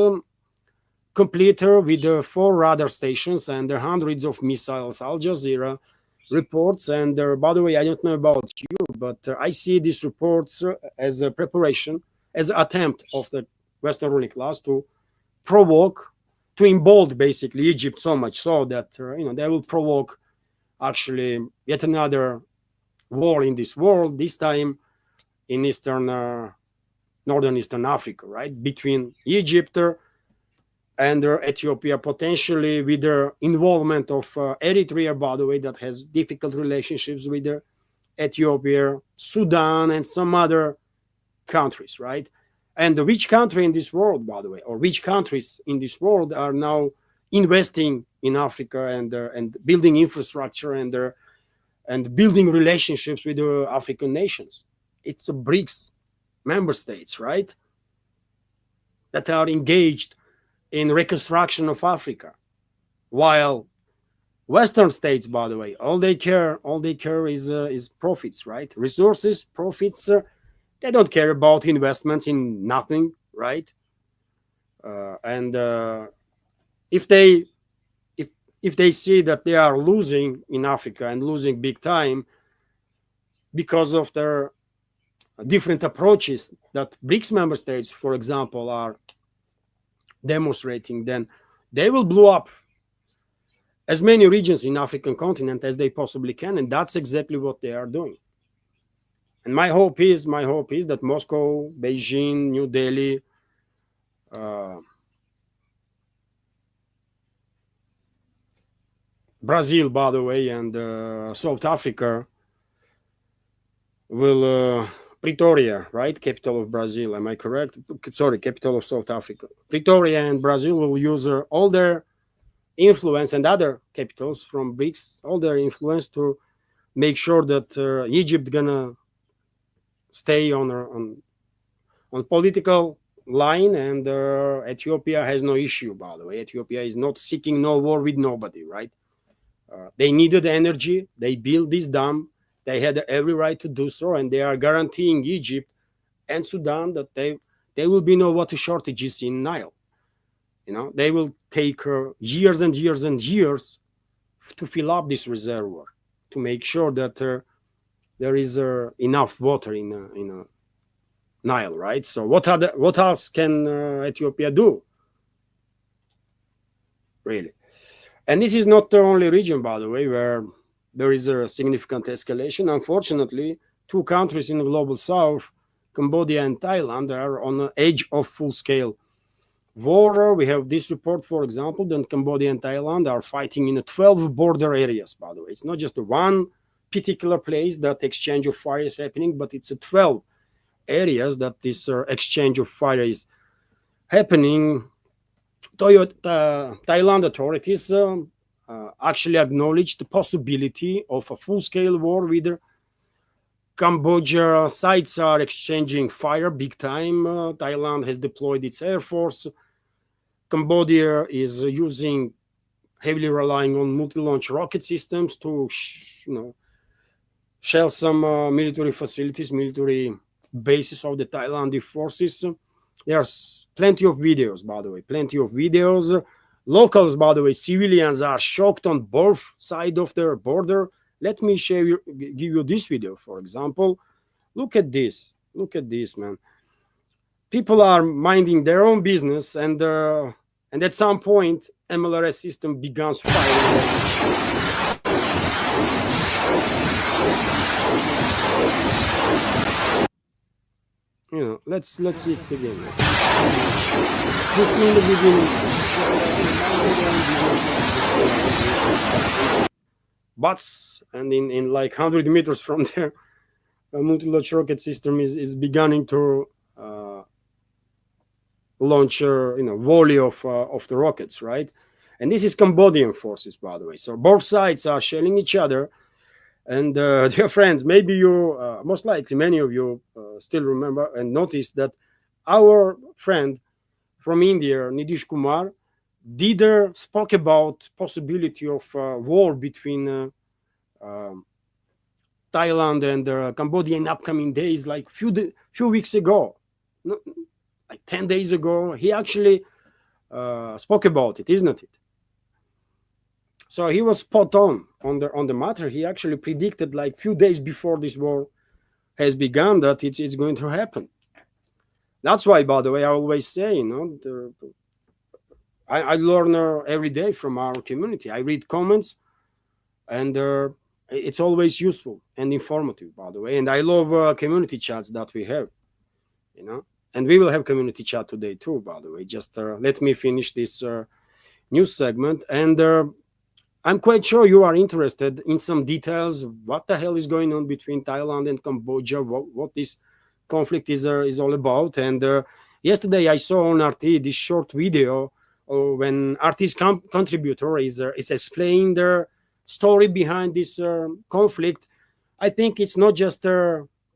complete with 4 radar stations and hundreds of missiles. Al Jazeera reports, and by the way, I don't know about you, but I see these reports as a preparation, as an attempt of the Western ruling class to provoke, to embolden basically Egypt so much so that they will provoke actually yet another war in this world, this time in northern Eastern Africa, right, between Egypt and Ethiopia, potentially with the involvement of Eritrea, by the way, that has difficult relationships with Ethiopia, Sudan, and some other countries, right? And which country in this world, by the way, or which countries in this world are now investing in Africa and building infrastructure and building relationships with the African nations? It's a BRICS member states, right, that are engaged in reconstruction of Africa, while Western states, by the way, all they care is profits, right? Resources, profits. They don't care about investments in nothing, right? And if they see that they are losing in Africa and losing big time because of their different approaches that BRICS member states, for example, are demonstrating, then they will blow up as many regions in African continent as they possibly can, and that's exactly what they are doing. And my hope is that Moscow, Beijing, New Delhi, Brazil, by the way, and South Africa will Pretoria, right? Capital of Brazil. Am I correct? Sorry, capital of South Africa. Pretoria and Brazil will use all their influence, and other capitals from BRICS, all their influence to make sure that Egypt gonna stay on political line, and Ethiopia has no issue, by the way. Ethiopia is not seeking no war with nobody, right? They needed energy. They built this dam. They had every right to do so, and they are guaranteeing Egypt and Sudan that there will be no water shortages in Nile. They will take years and years and years to fill up this reservoir, to make sure that there is enough water in Nile, right? So what else can Ethiopia do, really? And this is not the only region, by the way, where there is a significant escalation. Unfortunately, 2 countries in the global south, Cambodia and Thailand, are on the edge of full-scale war. We have this report, for example, that Cambodia and Thailand are fighting in 12 border areas, by the way. It's not just one particular place that exchange of fire is happening, but it's 12 areas that this exchange of fire is happening. Thailand authorities actually acknowledged the possibility of a full-scale war with Cambodia. Sides are exchanging fire big time. Thailand has deployed its air force. Cambodia is heavily relying on multi-launch rocket systems to shell some military facilities, military bases of the Thailand forces. There's plenty of videos, by the way, plenty of videos. Locals, by the way, civilians are shocked on both sides of their border. Let me give you this video, for example. Look at this. Look at this, man. People are minding their own business, and at some point, MLRS system begins firing. You know, let's see it again. This in the beginning. But and in like 100 meters from there, a multi-launch rocket system is beginning to launch volley of the rockets, right? And this is Cambodian forces, by the way. So both sides are shelling each other. And dear friends, maybe you, most likely many of you still remember and notice that our friend from India, Nitish Kumar, spoke about possibility of war between Thailand and Cambodia in upcoming days, like few weeks ago, like 10 days ago. He actually spoke about it, isn't it? So he was spot on the matter. He actually predicted like few days before this war has begun that it's going to happen. That's why, by the way, I always say, I learn every day from our community. I read comments, and it's always useful and informative, by the way. And I love community chats that we have, And we will have community chat today too, by the way. Just let me finish this news segment. And I'm quite sure you are interested in some details. What the hell is going on between Thailand and Cambodia? What this conflict is all about? And yesterday I saw on RT this short video when RT's contributor is explaining the story behind this conflict. I think it's not just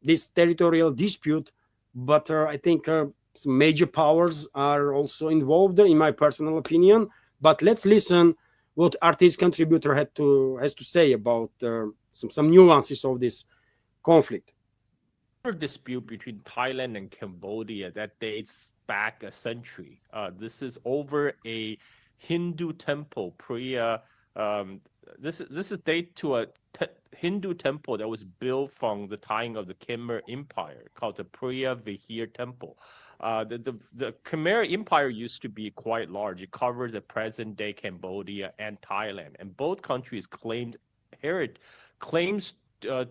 this territorial dispute, but I think some major powers are also involved, in my personal opinion. But let's listen what RT's contributor has to say about some nuances of this conflict. Dispute between Thailand and Cambodia that dates back a century. This is over a Hindu temple. This is date to a Hindu temple that was built from the time of the Khmer Empire, called the Priya Vihir Temple. The Khmer Empire used to be quite large. It covered the present-day Cambodia and Thailand, and both countries claims the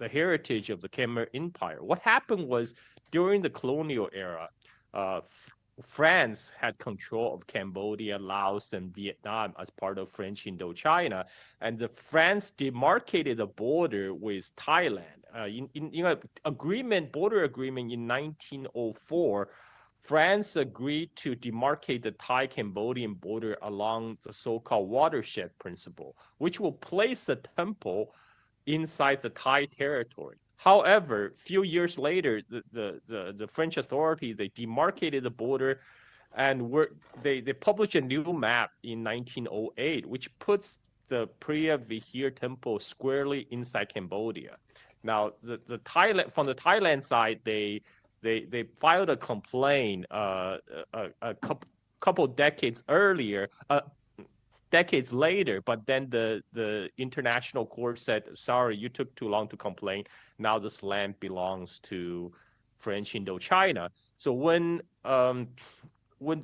heritage of the Khmer Empire. What happened was, during the colonial era, France had control of Cambodia, Laos, and Vietnam as part of French Indochina, and the France demarcated the border with Thailand. In border agreement in 1904, France agreed to demarcate the Thai-Cambodian border along the so-called watershed principle, which will place the temple inside the Thai territory. However, a few years later, the French authority, they demarcated the border, and they published a new map in 1908, which puts the Priya Vihir temple squarely inside Cambodia. Now, from the Thailand side, they filed a complaint a couple decades later, but then the international court said, sorry, you took too long to complain. Now this land belongs to French Indochina. So when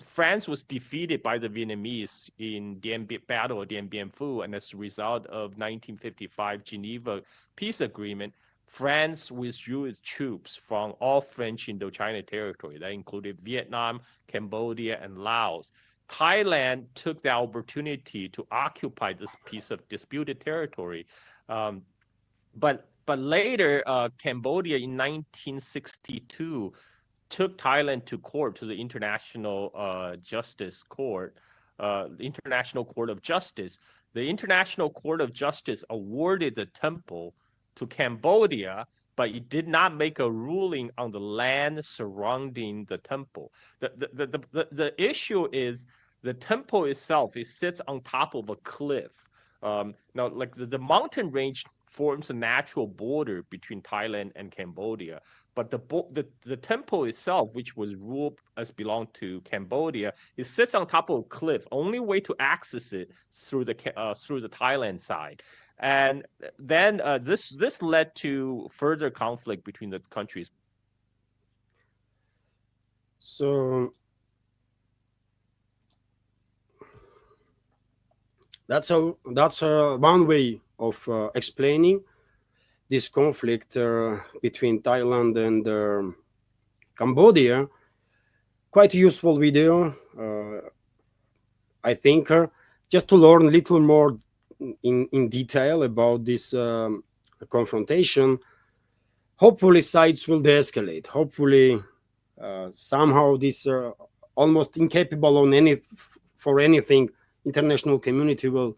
France was defeated by the Vietnamese in the Battle of Dien Bien Phu, and as a result of 1955 Geneva Peace Agreement, France withdrew its troops from all French Indochina territory. That included Vietnam, Cambodia, and Laos. Thailand took the opportunity to occupy this piece of disputed territory. But later, Cambodia in 1962 took Thailand to court, to the International Justice Court, the International Court of Justice. The International Court of Justice awarded the temple to Cambodia, but it did not make a ruling on the land surrounding the temple. The issue is the temple itself, it sits on top of a cliff. Now, like the mountain range forms a natural border between Thailand and Cambodia, but the temple itself, which was ruled as belonged to Cambodia, it sits on top of a cliff. Only way to access it through the Thailand side. And then this led to further conflict between the countries. So that's one way of explaining this conflict between Thailand and Cambodia. Quite a useful video, I think, just to learn a little more in detail about this confrontation. Hopefully sides will de-escalate. Hopefully somehow this almost incapable for anything international community will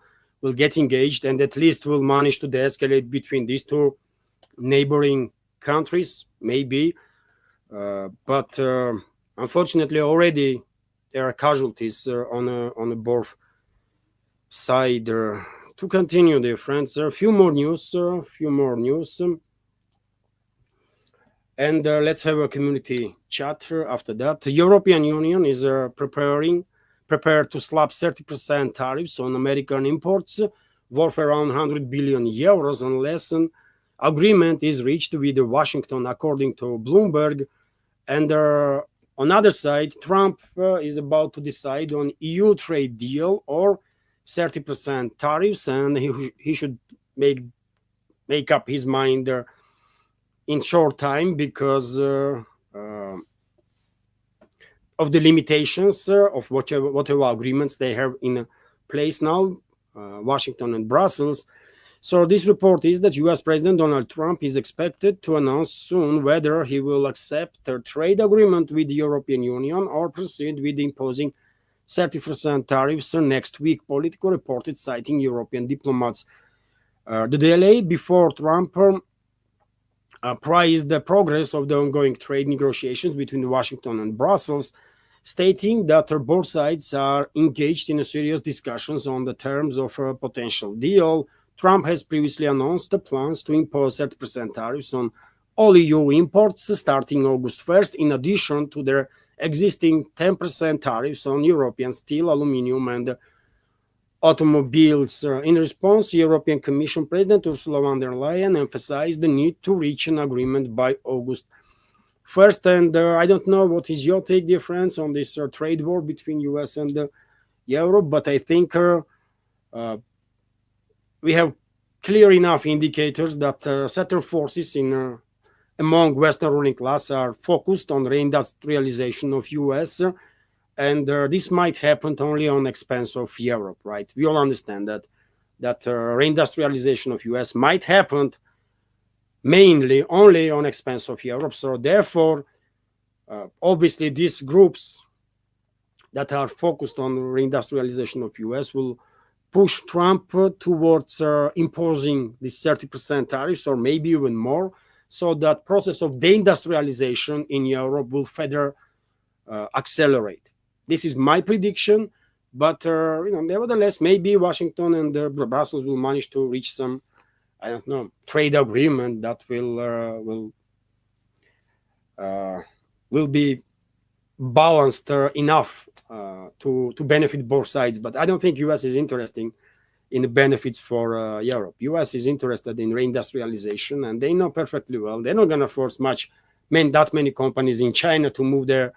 get engaged and at least will manage to de-escalate between these two neighboring countries, maybe. But unfortunately, already there are casualties on both side. To continue, dear friends, a few more news. And let's have a community chat after that. The European Union is prepared to slap 30% tariffs on American imports worth around 100 billion euros unless an agreement is reached with Washington, according to Bloomberg. And on the other side, Trump is about to decide on EU trade deal or 30% tariffs, and he should make up his mind in short time because of the limitations of whatever agreements they have in place now, Washington and Brussels. So this report is that U.S. President Donald Trump is expected to announce soon whether he will accept a trade agreement with the European Union or proceed with imposing 30% tariffs next week, Politico reported, citing European diplomats. The delay before Trump praised the progress of the ongoing trade negotiations between Washington and Brussels, stating that both sides are engaged in serious discussions on the terms of a potential deal. Trump has previously announced the plans to impose 30% tariffs on all EU imports starting August 1st, in addition to their existing 10% tariffs on European steel, aluminium, and automobiles. In response, European Commission President Ursula von der Leyen emphasized the need to reach an agreement by August 1st. And I don't know what is your take, dear friends, on this trade war between US and Europe, but I think we have clear enough indicators that certain forces among Western ruling class are focused on reindustrialization of US, and this might happen only on expense of Europe, right? We all understand that reindustrialization of US might happen mainly only on expense of Europe. So therefore, obviously, these groups that are focused on reindustrialization of US will push Trump towards imposing these 30% tariffs, or maybe even more, so that process of deindustrialization in Europe will further accelerate. This is my prediction, but nevertheless, maybe Washington and Brussels will manage to reach some, I don't know, trade agreement that will be balanced enough to benefit both sides. But I don't think US is interested in the benefits for Europe. US is interested in reindustrialization, and they know perfectly well they're not going to force that many companies in China to move their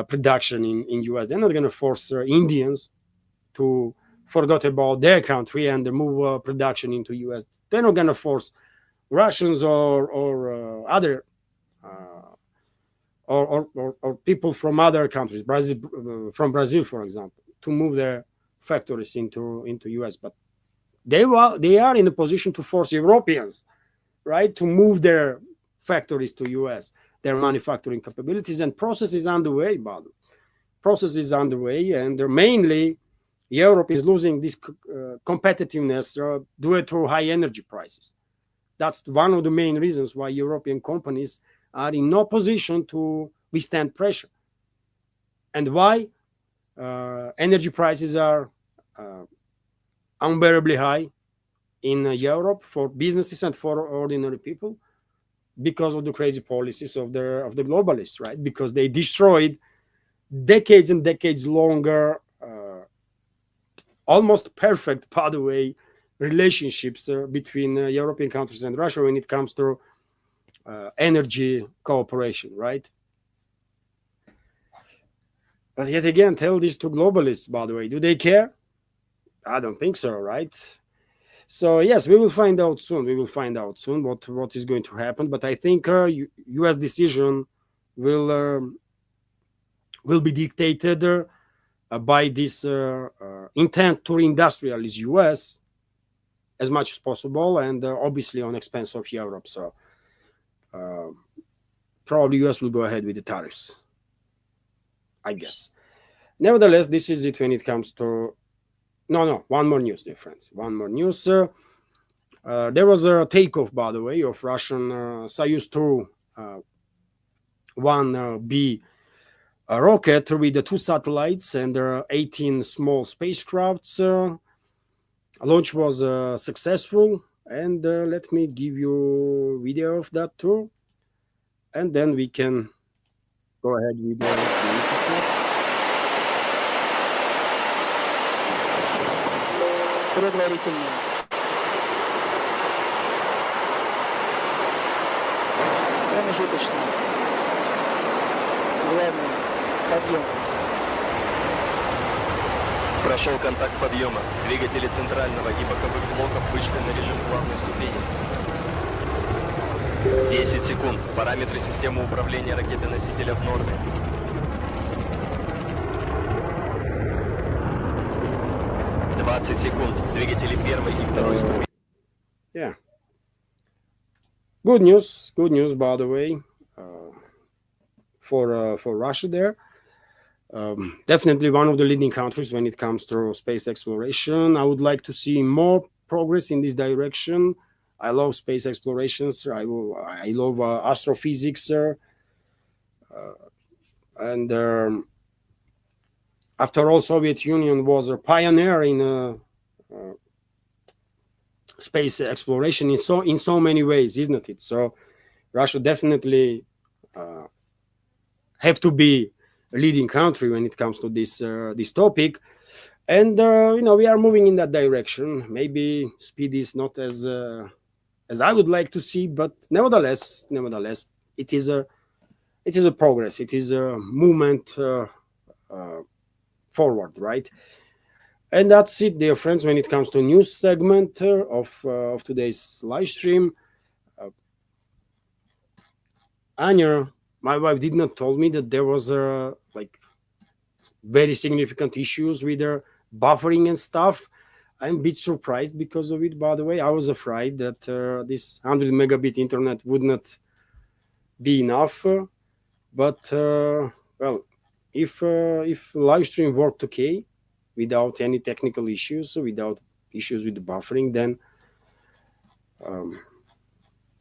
production in US. They're not going to force Indians to forget about their country and move production into US. They're not going to force Russians or other or people from other countries, from Brazil, for example, to move their factories into US. But they are in a position to force Europeans, right, to move their factories to US, their manufacturing capabilities, and process is underway, by the way. Process is underway, and mainly Europe is losing this competitiveness due to high energy prices. That's one of the main reasons why European companies are in no position to withstand pressure. And why? Energy prices are unbearably high in Europe for businesses and for ordinary people because of the crazy policies of the globalists, right? Because they destroyed decades and decades longer, almost perfect, by the way, relationships between European countries and Russia when it comes to energy cooperation, right? But yet again, tell this to globalists, by the way. Do they care? I don't think so, right? So yes, we will find out soon. We will find out soon what is going to happen. But I think U.S. decision will be dictated by this intent to reindustrialize U.S. as much as possible, and obviously on expense of Europe. So probably U.S. will go ahead with the tariffs, I guess. Nevertheless, this is it when it comes to one more news, dear friends. One more news. There was a takeoff, by the way, of Russian Soyuz 2 1B rocket with the 2 satellites and 18 small spacecrafts. Launch was successful, and let me give you a video of that too, and then we can go ahead with the Предварительно. Промежуточно. Главное. Подъем. Прошел контакт подъема. Двигатели центрального и боковых блоков вышли на режим главной ступени. 10 секунд. Параметры системы управления ракеты-носителя в норме. Секунд. Двигатели первой и второй ступени. Yeah. Good news, by the way, for Russia there. Definitely one of the leading countries when it comes to space exploration. I would like to see more progress in this direction. I love space explorations. I love astrophysics, and after all, Soviet Union was a pioneer in space exploration in so many ways, isn't it? So Russia definitely have to be a leading country when it comes to this topic, and we are moving in that direction. Maybe speed is not as I would like to see, but nevertheless, it is a progress. It is a movement forward, right? And that's it, dear friends, when it comes to news segment of today's live stream. Anya, my wife did not told me that there was very significant issues with their buffering and stuff. I'm a bit surprised because of it, by the way. I was afraid that this 100 megabit internet would not be enough, but well, if live stream worked okay without any technical issues, without issues with the buffering, then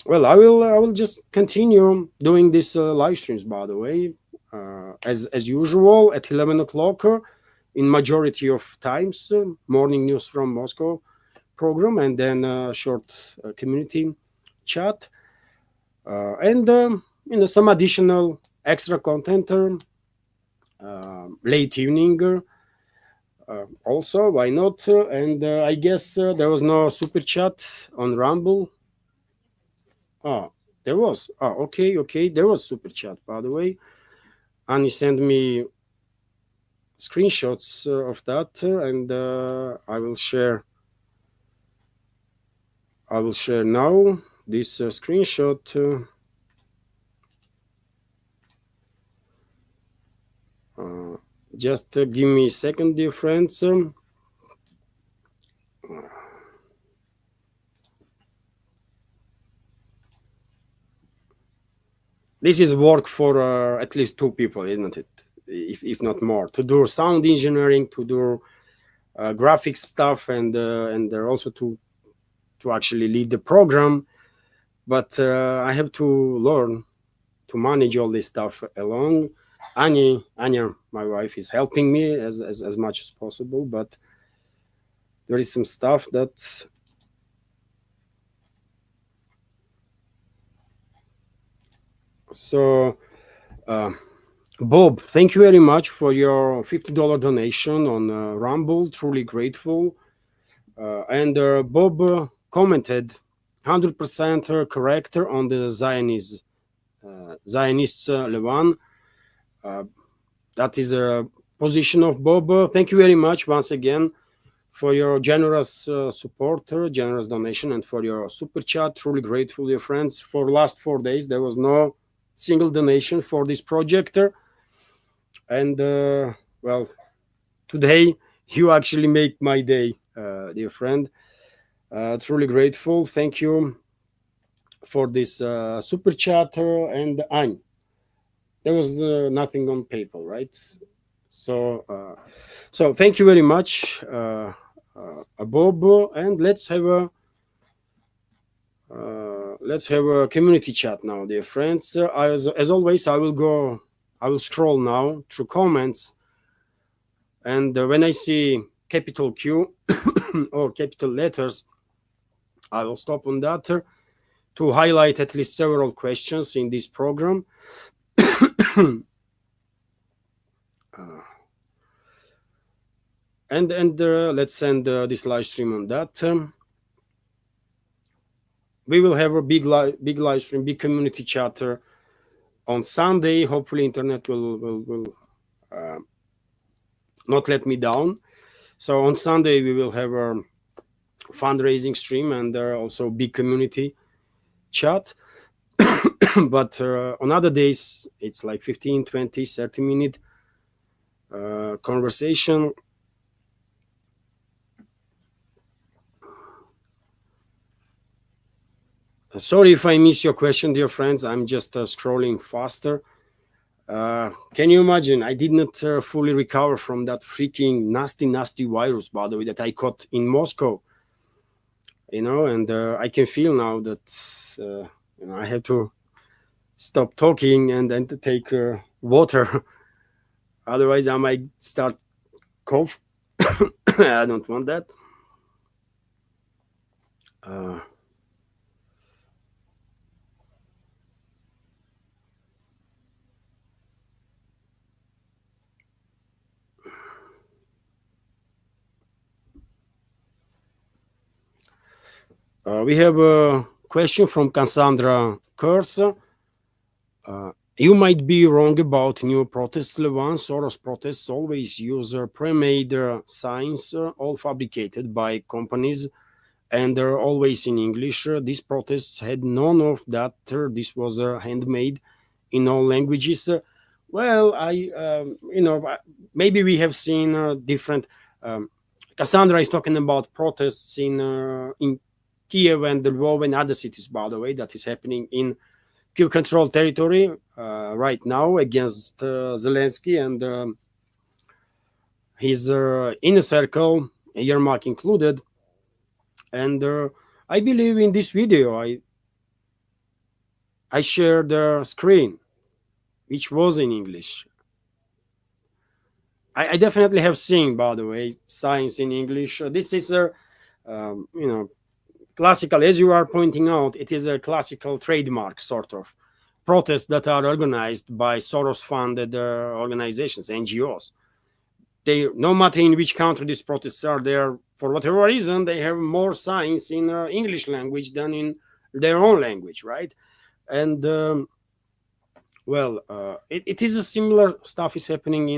well, I will just continue doing this live streams, by the way, as usual at 11 o'clock in majority of times, morning news from Moscow program, and then short community chat, and some additional extra content late evening. Also, why not? And I guess there was no super chat on Rumble. Oh, there was. Oh, okay. There was super chat, by the way. Annie sent me screenshots of that, and I will share. Now this screenshot. Just give me a second, dear friends. This is work for at least 2 people, isn't it? If not more, to do sound engineering, to do graphics stuff, and also to actually lead the program. But I have to learn to manage all this stuff alone. Anya, my wife, is helping me as much as possible, but there is some stuff that so Bob, thank you very much for your $50 donation on Rumble. Truly grateful. And Bob commented 100% correct on the Zionists Levan. That is a position of Bob. Thank you very much once again for your generous support, generous donation, and for your super chat. Truly grateful, dear friends. For the last 4 days, there was no single donation for this project. And, well, today you actually make my day, dear friend. Truly grateful. Thank you for this super chat. And there was nothing on PayPal, right? So thank you very much, Bob, and let's have a community chat now, dear friends. As always, I will scroll now through comments, and when I see capital Q or capital letters, I will stop on that to highlight at least several questions in this program. And let's end this live stream on that. We will have a big live stream, big community chat on Sunday. Hopefully, internet will not let me down. So on Sunday we will have a fundraising stream and also big community chat. But on other days it's like 15, 20, 30 minute conversation. Sorry if I miss your question, dear friends. I'm just scrolling faster. Can you imagine? I did not fully recover from that freaking nasty virus, by the way, that I caught in Moscow. And I can feel now that I have to stop talking and then to take water. Otherwise, I might start cough. I don't want that. We have a question from Cassandra Kurz. You might be wrong about new protests, Levan. Soros protests always use pre-made signs, all fabricated by companies, and they're always in English. These protests had none of that. This was handmade in all languages. Well, maybe we have seen different. Cassandra is talking about protests in Kiev and Lvov and other cities, by the way, that is happening in Kiev-controlled territory right now against Zelensky and his inner circle, Yermak included. And I believe in this video I shared the screen, which was in English. I definitely have seen, by the way, signs in English. This is classical, as you are pointing out, it is a classical trademark sort of protests that are organized by Soros-funded organizations, NGOs. No matter in which country these protests are there, for whatever reason, they have more signs in English language than in their own language, right? And it is a similar stuff is happening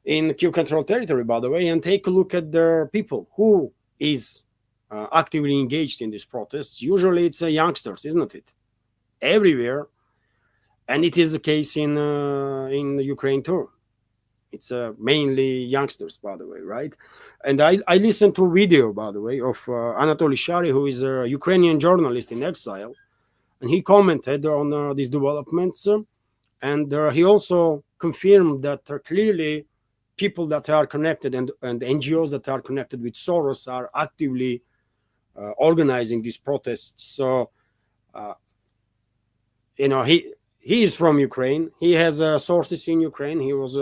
in Kiev-controlled territory, by the way. And take a look at the people who is actively engaged in these protests. Usually it's youngsters, isn't it? Everywhere. And it is the case in Ukraine too. It's mainly youngsters, by the way, right? And I listened to a video, by the way, of Anatoly Shary, who is a Ukrainian journalist in exile. And he commented on these developments. And he also confirmed that clearly people that are connected and NGOs that are connected with Soros are actively organizing these protests. So, he is from Ukraine. He has sources in Ukraine. He was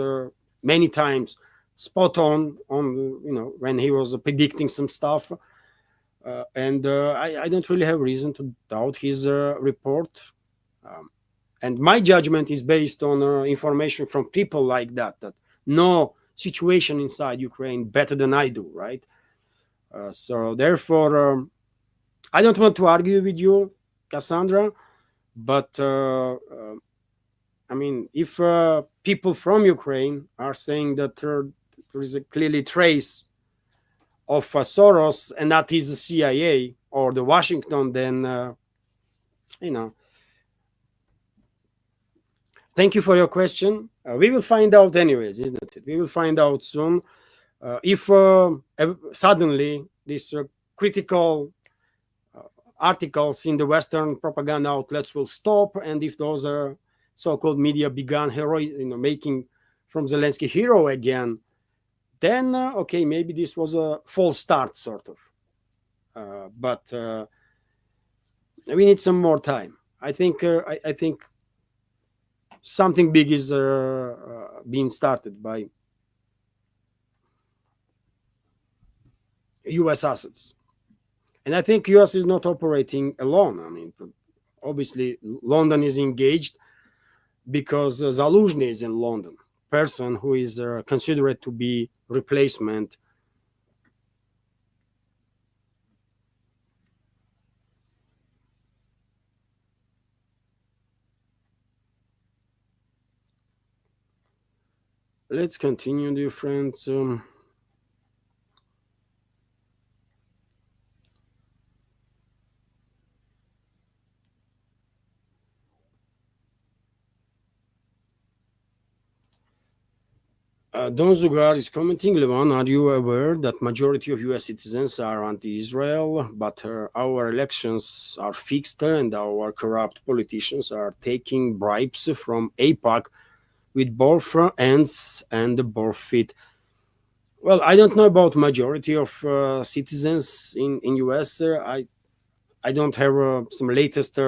many times spot on when he was predicting some stuff, and I don't really have reason to doubt his report. And my judgment is based on information from people like that know situation inside Ukraine better than I do, right? So therefore, I don't want to argue with you, Cassandra, but I mean, if people from Ukraine are saying that there is a clearly trace of Soros and that is the CIA or the Washington, then thank you for your question. We will find out anyways, isn't it? We will find out soon if suddenly these critical articles in the Western propaganda outlets will stop, and if those so-called media began making from Zelensky hero again, then okay, maybe this was a false start, sort of. But we need some more time. I think something big is being started by U.S. assets. And I think U.S. is not operating alone. I mean, obviously, London is engaged because Zaluzhny is in London, person who is considered to be replacement. Let's continue, dear friends. Don Zugar is commenting, Levan, are you aware that majority of US citizens are anti-Israel, but our elections are fixed and our corrupt politicians are taking bribes from AIPAC with both ends and both feet? Well, I don't know about majority of citizens in US. I don't have some latest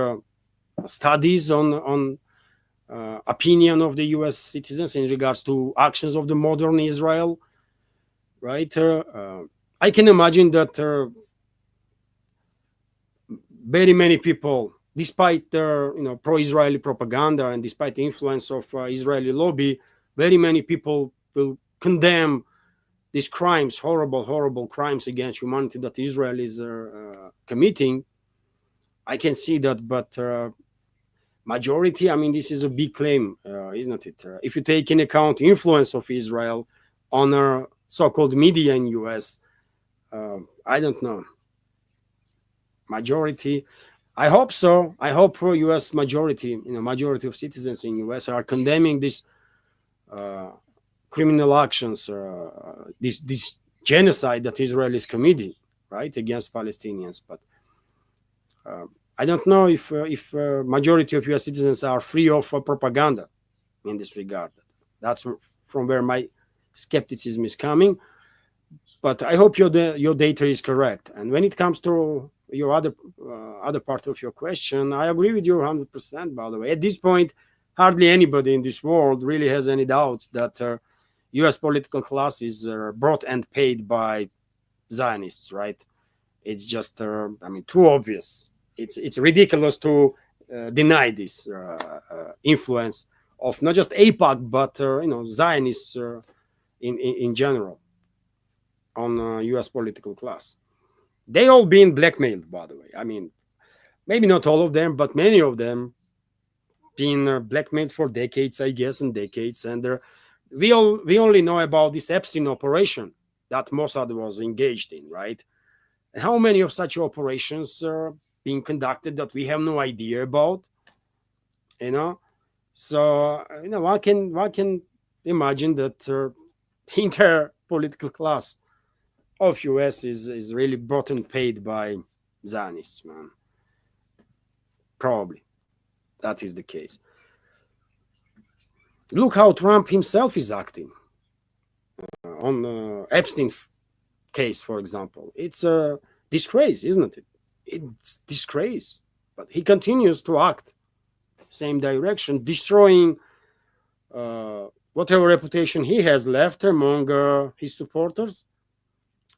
studies on opinion of the U.S. citizens in regards to actions of the modern Israel, right? I can imagine that very many people, despite their pro-Israeli propaganda and despite the influence of Israeli lobby, very many people will condemn these crimes, horrible crimes against humanity that Israel is committing. I can see that, but majority, I mean, this is a big claim, isn't it? If you take in account influence of Israel on so-called media in US, I don't know. Majority, I hope so. I hope US majority, majority of citizens in US are condemning this criminal actions, this genocide that Israel is committing, right, against Palestinians. But I don't know if majority of US citizens are free of propaganda in this regard. That's from where my skepticism is coming. But I hope your data is correct. And when it comes to your other part of your question, I agree with you 100%. By the way, at this point, hardly anybody in this world really has any doubts that U.S. political class is brought and paid by Zionists, right? It's just, too obvious. It's ridiculous to deny this influence of not just AIPAC but Zionists in general on U.S. political class. They all been blackmailed, by the way. I mean, maybe not all of them, but many of them been blackmailed for decades, I guess, and decades. And we only know about this Epstein operation that Mossad was engaged in, right? And how many of such operations are being conducted that we have no idea about? So one can imagine that entire political class of US is really bought and paid by Zionists, man. Probably that is the case. Look how Trump himself is acting on Epstein case, for example. It's a disgrace, isn't it? It's disgrace, but he continues to act same direction, destroying whatever reputation he has left among his supporters,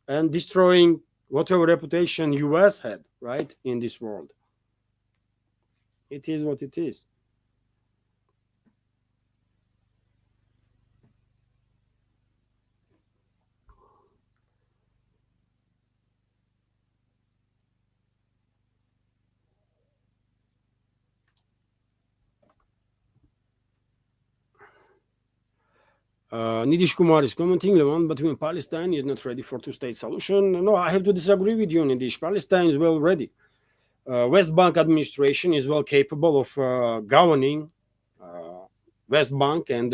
and destroying whatever reputation US had, right, in this world. It is what it is. Nidish Kumar is commenting, the one between Palestine is not ready for two-state solution. No, I have to disagree with you, Nidish. Palestine is well ready. West Bank administration is well capable of governing West Bank and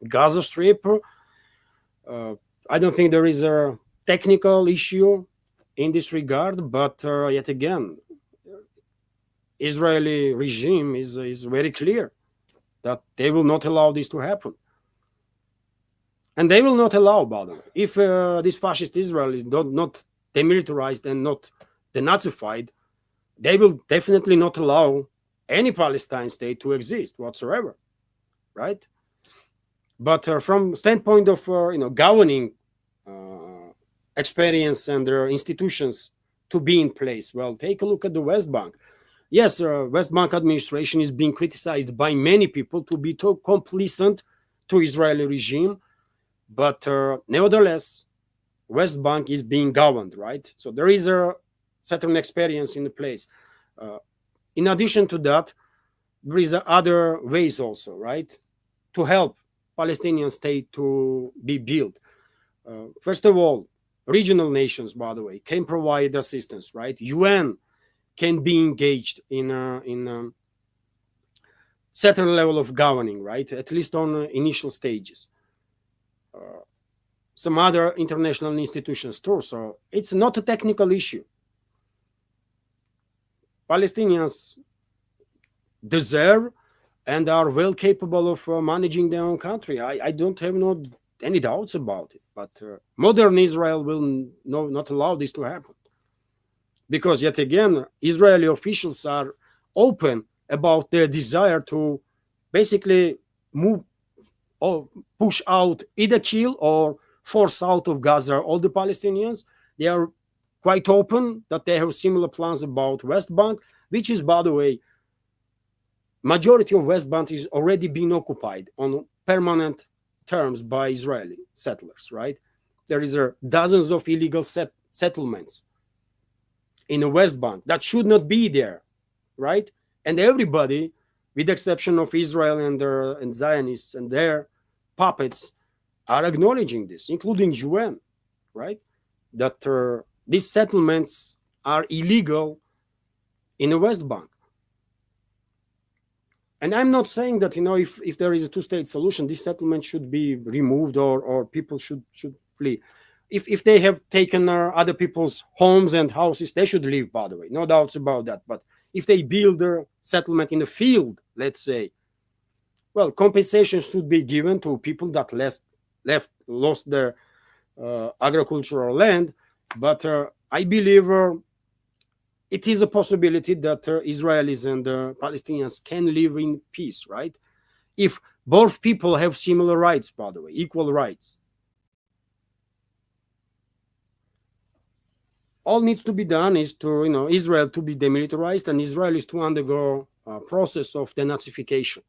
Gaza Strip. I don't think there is a technical issue in this regard, but yet again, Israeli regime is very clear that they will not allow this to happen. And they will not allow, by the way, if this fascist Israel is not demilitarized and not denazified, they will definitely not allow any Palestine state to exist whatsoever, right? But from standpoint of governing experience and their institutions to be in place, well, take a look at the West Bank. Yes, West Bank administration is being criticized by many people to be too complacent to Israeli regime, but nevertheless, West Bank is being governed, right? So there is a certain experience in the place. In addition to that, there is other ways also, right, to help Palestinian state to be built. First of all, regional nations, by the way, can provide assistance, right? UN can be engaged in a certain level of governing, right? At least on initial stages. Some other international institutions too. So it's not a technical issue. Palestinians deserve and are well capable of managing their own country. I don't have any doubts about it. But modern Israel will not allow this to happen. Because yet again, Israeli officials are open about their desire to basically move or push out, either kill or force out of Gaza all the Palestinians. They are quite open that they have similar plans about West Bank, which is, by the way, majority of West Bank is already being occupied on permanent terms by Israeli settlers, right? There is dozens of illegal settlements in the West Bank that should not be there, right? And everybody, with the exception of Israel and Zionists and their puppets, are acknowledging this, including UN, right? That these settlements are illegal in the West Bank. And I'm not saying that, if there is a two-state solution, this settlement should be removed or people should flee. If they have taken other people's homes and houses, they should leave, by the way. No doubts about that. But if they build a settlement in a field, let's say, well, compensation should be given to people that lost their agricultural land. But I believe it is a possibility that Israelis and Palestinians can live in peace, right? If both people have similar rights, by the way, equal rights. All needs to be done is to, Israel to be demilitarized and Israelis to undergo a process of denazification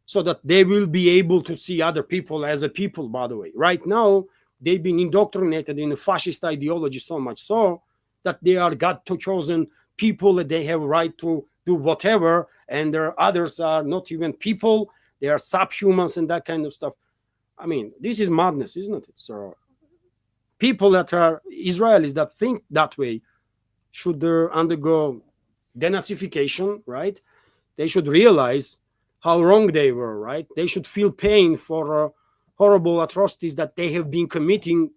so that they will be able to see other people as a people, by the way. Right now, they've been indoctrinated in a fascist ideology so much so that they are God-chosen people, that they have a right to do whatever, and others are not even people, they are subhumans and that kind of stuff. I mean, this is madness, isn't it? So people that are Israelis that think that way should undergo denazification, right? They should realize how wrong they were, right? They should feel pain for horrible atrocities that they have been committing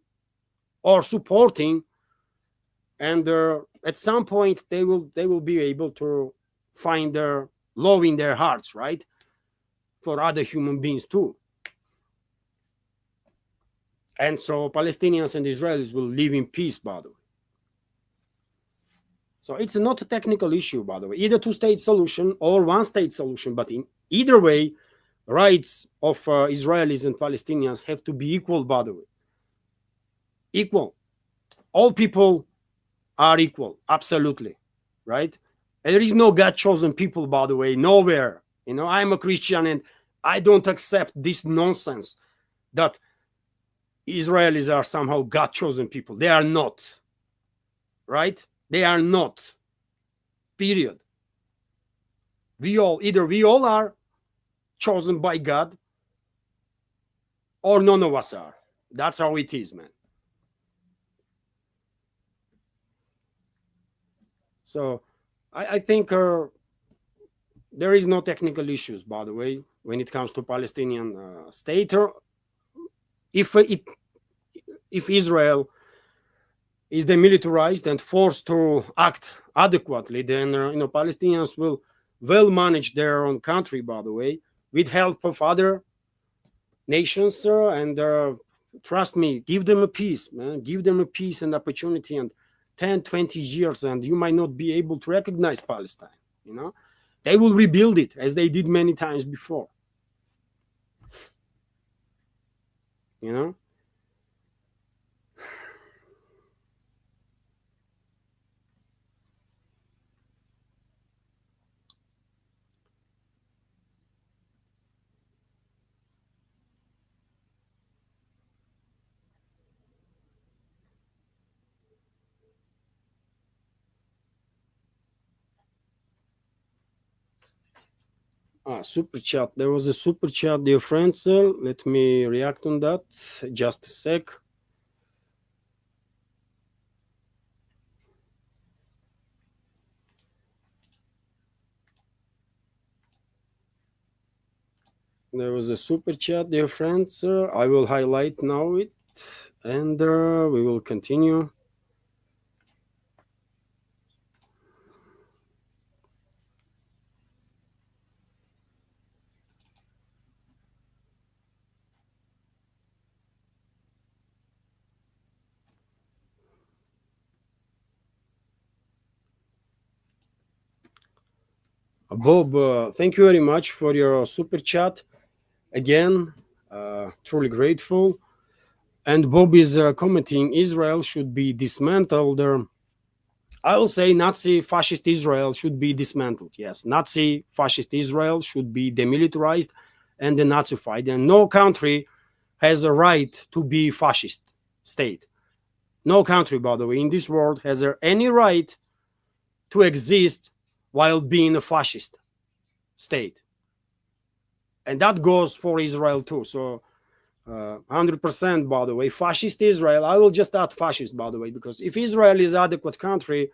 or supporting, and at some point they will be able to find their love in their hearts, right, for other human beings too. And so Palestinians and Israelis will live in peace, by the way. So it's not a technical issue, by the way, either two-state solution or one-state solution. But in either way, rights of Israelis and Palestinians have to be equal, by the way. Equal. All people are equal, absolutely, right? And there is no God-chosen people, by the way, nowhere. You know, I'm a Christian and I don't accept this nonsense that Israelis are somehow God-chosen people. They are not, right? They are not, period. We all are chosen by God, or none of us are. That's how it is, man. So I think there is no technical issues, by the way, when it comes to Palestinian state. Or if Israel is demilitarized and forced to act adequately, then Palestinians will well manage their own country, by the way, with help of other nations, and trust me, give them a peace, man. Give them a peace and opportunity, and 10, 20 years, and you might not be able to recognize Palestine. You know, they will rebuild it as they did many times before. You know. Super chat. There was a super chat, dear friends. Let me react on that. Just a sec. There was a super chat, dear friends. I will highlight now it, and we will continue. Bob, thank you very much for your super chat. Again, truly grateful. And Bob is commenting, Israel should be dismantled. I will say Nazi fascist Israel should be dismantled. Yes, Nazi fascist Israel should be demilitarized and denazified. And no country has a right to be fascist state. No country, by the way, in this world has any right to exist while being a fascist state. And that goes for Israel too. So 100%, by the way, fascist Israel, I will just add fascist, by the way, because if Israel is an adequate country,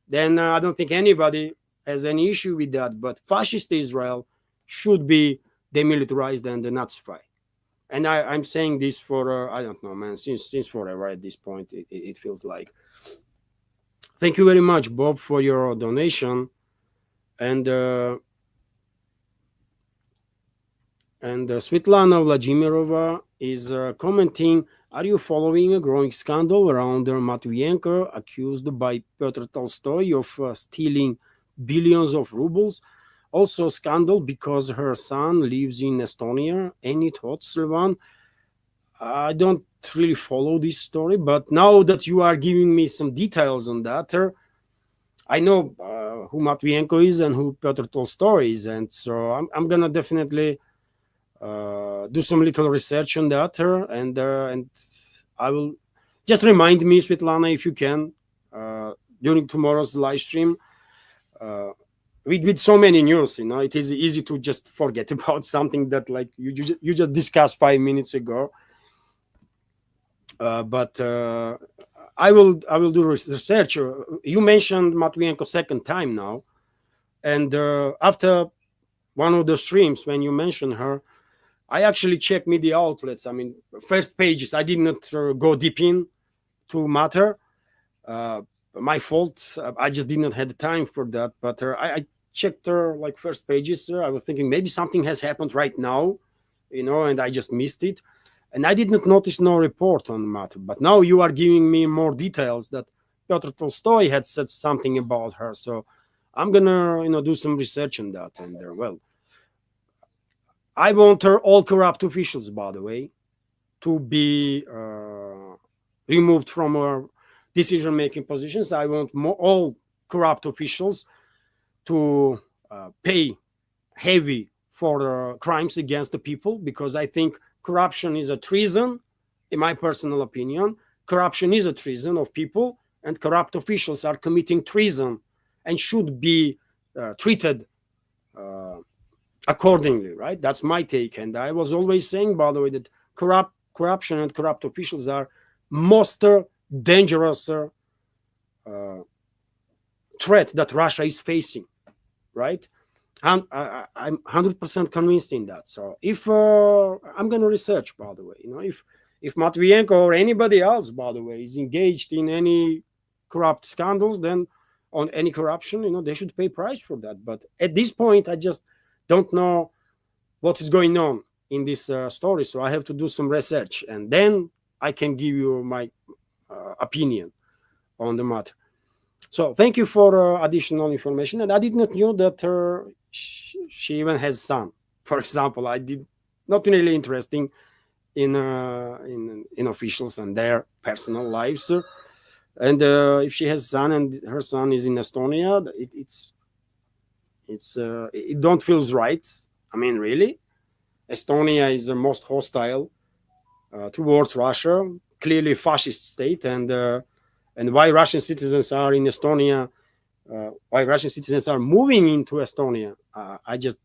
then I don't think anybody has any issue with that. But fascist Israel should be demilitarized and denazified. And I'm saying this for, I don't know, man, since forever at this point, it feels like. Thank you very much, Bob, for your donation. And Svetlana Vladimirova is commenting, are you following a growing scandal around Matvienko, accused by Petr Tolstoy of stealing billions of rubles? Also scandal because her son lives in Estonia. Any thoughts, Silvan? I don't really follow this story, but now that you are giving me some details on that, I know who Matvienko is and who Petr Tolstoy is, and so I'm gonna definitely do some little research on that, and I will just remind me, Svetlana, if you can, during tomorrow's live stream. With so many news, it is easy to just forget about something that like you just discussed 5 minutes ago. But I will do research. You mentioned Matvienko second time now, and after one of the streams when you mentioned her, I actually checked media outlets. I mean, first pages. I did not go deep in to matter. My fault. I just did not have the time for that. But I checked her like first pages. I was thinking maybe something has happened right now, and I just missed it. And I did not notice no report on the matter. But now you are giving me more details that Petr Tolstoy had said something about her. So I'm gonna, do some research on that. And well, I want all corrupt officials, by the way, to be removed from decision-making positions. I want all corrupt officials to pay heavy for crimes against the people, because I think corruption is a treason, in my personal opinion. Corruption is a treason of people, and corrupt officials are committing treason and should be treated accordingly, right? That's my take. And I was always saying, by the way, that corruption and corrupt officials are most dangerous threat that Russia is facing, right? I'm 100% convinced in that. So if I'm going to research, by the way, if Matvienko or anybody else, by the way, is engaged in any corrupt scandals, then on any corruption, they should pay price for that. But at this point, I just don't know what is going on in this story. So I have to do some research, and then I can give you my opinion on the matter. So thank you for additional information. And I did not know that she even has son. For example, I did not really interesting in officials and their personal lives. And if she has son and her son is in Estonia, it don't feels right. I mean, really, Estonia is the most hostile towards Russia, clearly fascist state, and why Russian citizens are in Estonia, why Russian citizens are moving into Estonia, I just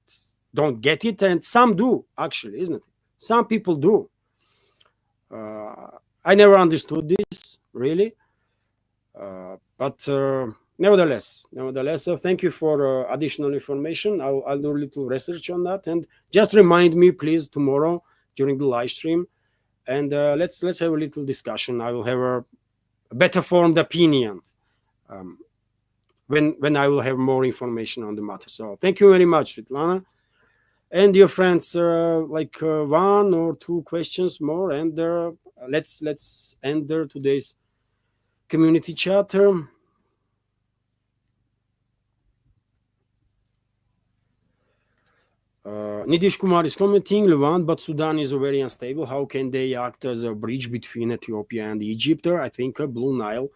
don't get it. And some do, actually, isn't it? Some people do. I never understood this, really. But nevertheless, thank you for additional information. I'll do a little research on that, and just remind me, please, tomorrow during the live stream, and let's have a little discussion. I will have a better formed opinion when I will have more information on the matter. So thank you very much, Svetlana, and dear friends. Like one or two questions more, and let's end today's community chat. Nidish Kumar is commenting, Levant, but Sudan is very unstable. How can they act as a bridge between Ethiopia and Egypt? I think Blue Nile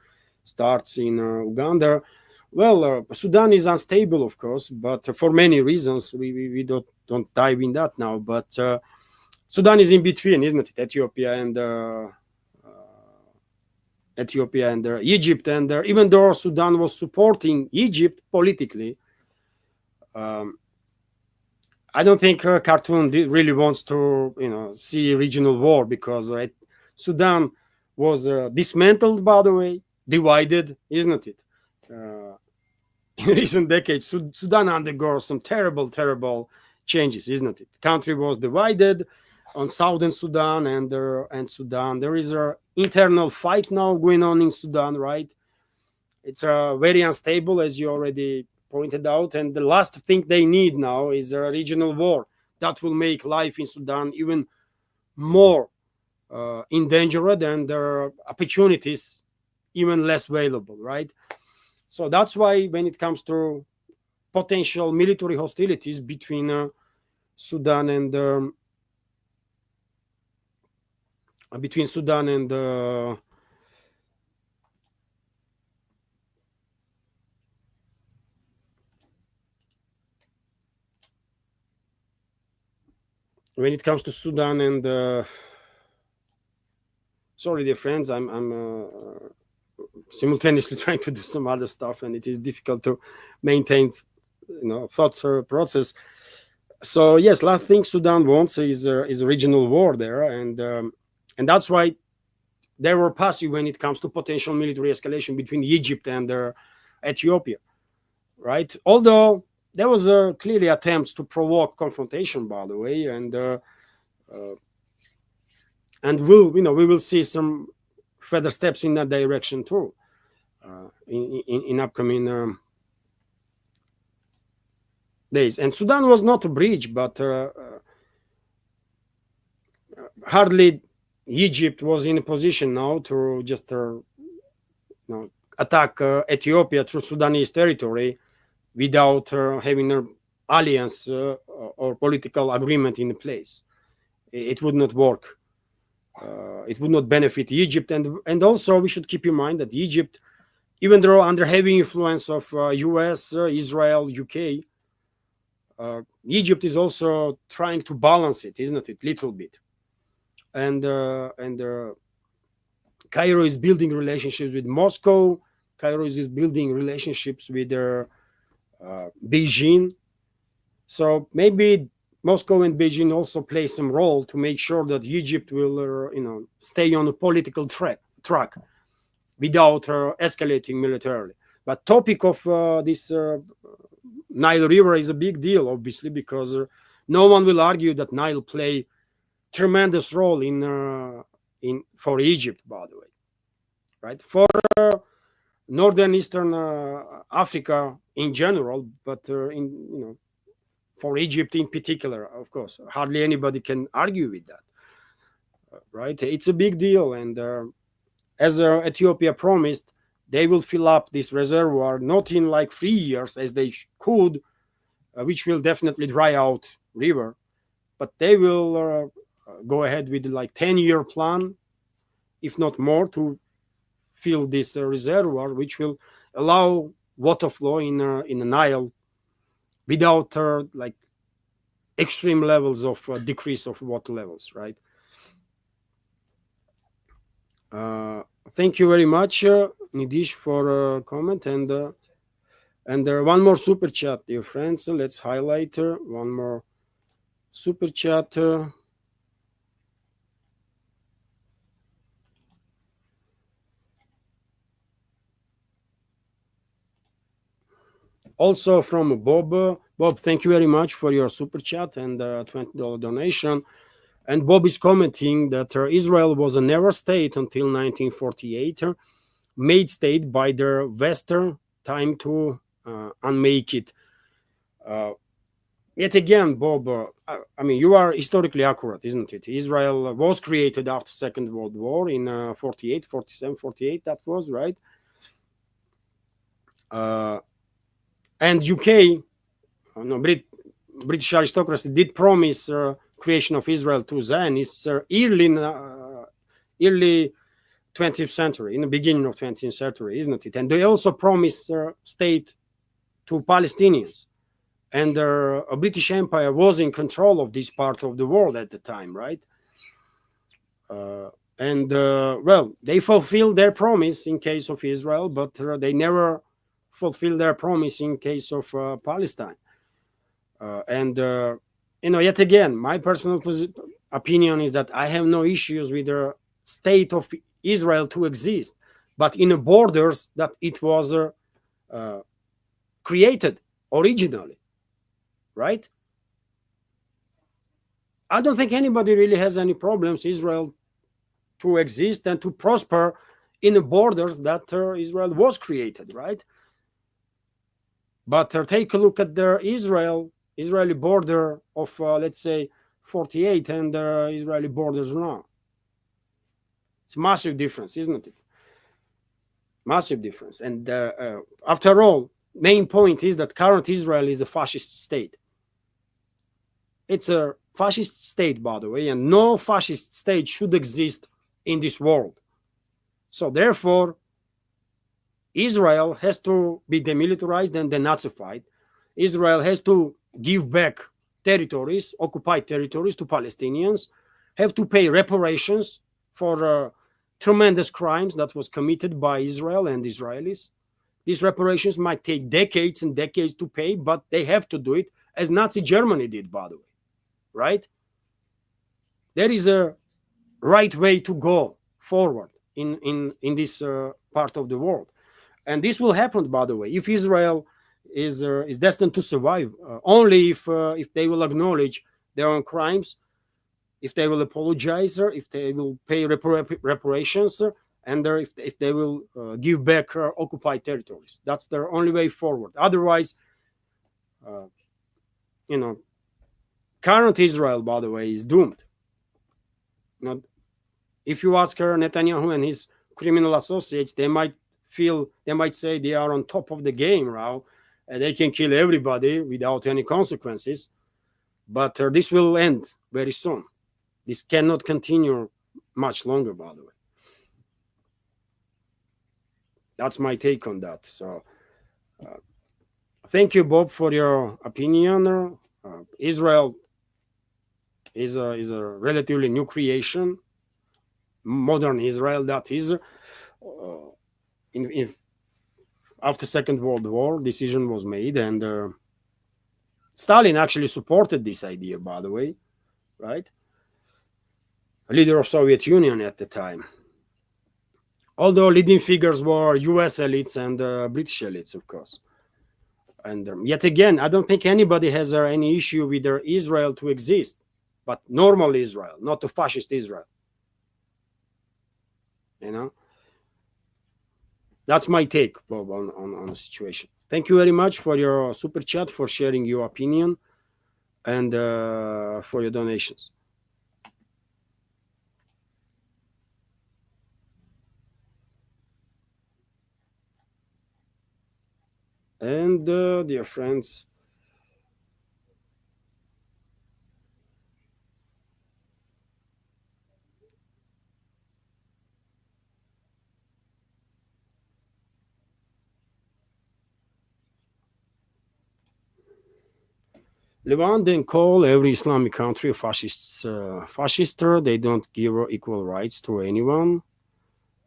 starts in Uganda. Well, Sudan is unstable, of course, but for many reasons. We don't dive in that now. But Sudan is in between, isn't it? Ethiopia and Egypt. And even though Sudan was supporting Egypt politically, I don't think Khartoum really wants to, see regional war, because Sudan was dismantled, by the way, divided, isn't it? In recent decades, Sudan undergoes some terrible changes, isn't it? Country was divided on Southern Sudan and Sudan. There is an internal fight now going on in Sudan, right? It's very unstable, as you already pointed out, and the last thing they need now is a regional war that will make life in Sudan even more endangered, and their opportunities even less available, right? So that's why when it comes to potential military hostilities between Sudan and when it comes to Sudan and sorry, dear friends, I'm simultaneously trying to do some other stuff, and it is difficult to maintain, thought process. So yes, last thing Sudan wants is a regional war there, and that's why they were passive when it comes to potential military escalation between Egypt and Ethiopia, right? Although there was clearly attempts to provoke confrontation, by the way, and we will see some further steps in that direction too in upcoming days. And Sudan was not a bridge, but hardly Egypt was in a position now to just attack Ethiopia through Sudanese territory without having an alliance or political agreement in place. It would not work. It would not benefit Egypt, and also we should keep in mind that Egypt, even though under heavy influence of US, Israel, UK, Egypt is also trying to balance it, isn't it? Little bit, and Cairo is building relationships with Moscow. Cairo is building relationships with Beijing. So maybe Moscow and Beijing also play some role to make sure that Egypt will, stay on a political track without escalating militarily. But topic of this Nile River is a big deal, obviously, because no one will argue that Nile play tremendous role for Egypt, by the way, right? For northern Eastern Africa in general, but for Egypt in particular, of course, hardly anybody can argue with that, right? It's a big deal, and as Ethiopia promised, they will fill up this reservoir not in like 3 years as they could, which will definitely dry out river, but they will go ahead with like 10-year plan, if not more, to fill this reservoir, which will allow water flow in the Nile without like extreme levels of decrease of water levels, right? Thank you very much, Nidish, for comment, and one more super chat, dear friends. Let's highlight one more super chat. Also from Bob. Bob, thank you very much for your super chat and $20 donation. And Bob is commenting that Israel was a never state until 1948, made state by the Western, time to unmake it. Yet again, Bob, I mean, you are historically accurate, isn't it? Israel was created after Second World War in 48, 47, 48, that was, right? And UK, British aristocracy did promise creation of Israel to Zionists early 20th century, in the beginning of 20th century, isn't it? And they also promised state to Palestinians. And a British Empire was in control of this part of the world at the time, right? Well, they fulfilled their promise in case of Israel, but they never fulfilled their promise in case of Palestine. Yet again, my personal opinion is that I have no issues with the state of Israel to exist, but in the borders that it was created originally, right? I don't think anybody really has any problems Israel to exist and to prosper in the borders that Israel was created, right? But take a look at the Israeli border of, let's say, 48 and the Israeli borders now. It's a massive difference, isn't it? Massive difference. And after all, main point is that current Israel is a fascist state. It's a fascist state, by the way, and no fascist state should exist in this world. So therefore, Israel has to be demilitarized and denazified. Israel has to give back territories, occupied territories, to Palestinians, have to pay reparations for tremendous crimes that was committed by Israel and Israelis. These reparations might take decades and decades to pay, but they have to do it, as Nazi Germany did, by the way, right? There is a right way to go forward in this part of the world. And this will happen, by the way, if Israel is destined to survive, only if they will acknowledge their own crimes, if they will apologize, if they will pay reparations, and if they will give back occupied territories. That's their only way forward. Otherwise, current Israel, by the way, is doomed. If you ask Netanyahu and his criminal associates, they might say they are on top of the game now, and they can kill everybody without any consequences. But this will end very soon. This cannot continue much longer, by the way. That's my take on that. So thank you, Bob, for your opinion. Israel is a relatively new creation, modern Israel, that is. After Second World War, decision was made, and Stalin actually supported this idea, by the way, right? A leader of Soviet Union at the time. Although leading figures were US elites and British elites, of course. And yet again, I don't think anybody has any issue with Israel to exist, but normal Israel, not a fascist Israel. You know? That's my take, Bob, on the situation. Thank you very much for your super chat, for sharing your opinion, and for your donations. And dear friends, Levant then call every Islamic country a fascist. They don't give equal rights to anyone.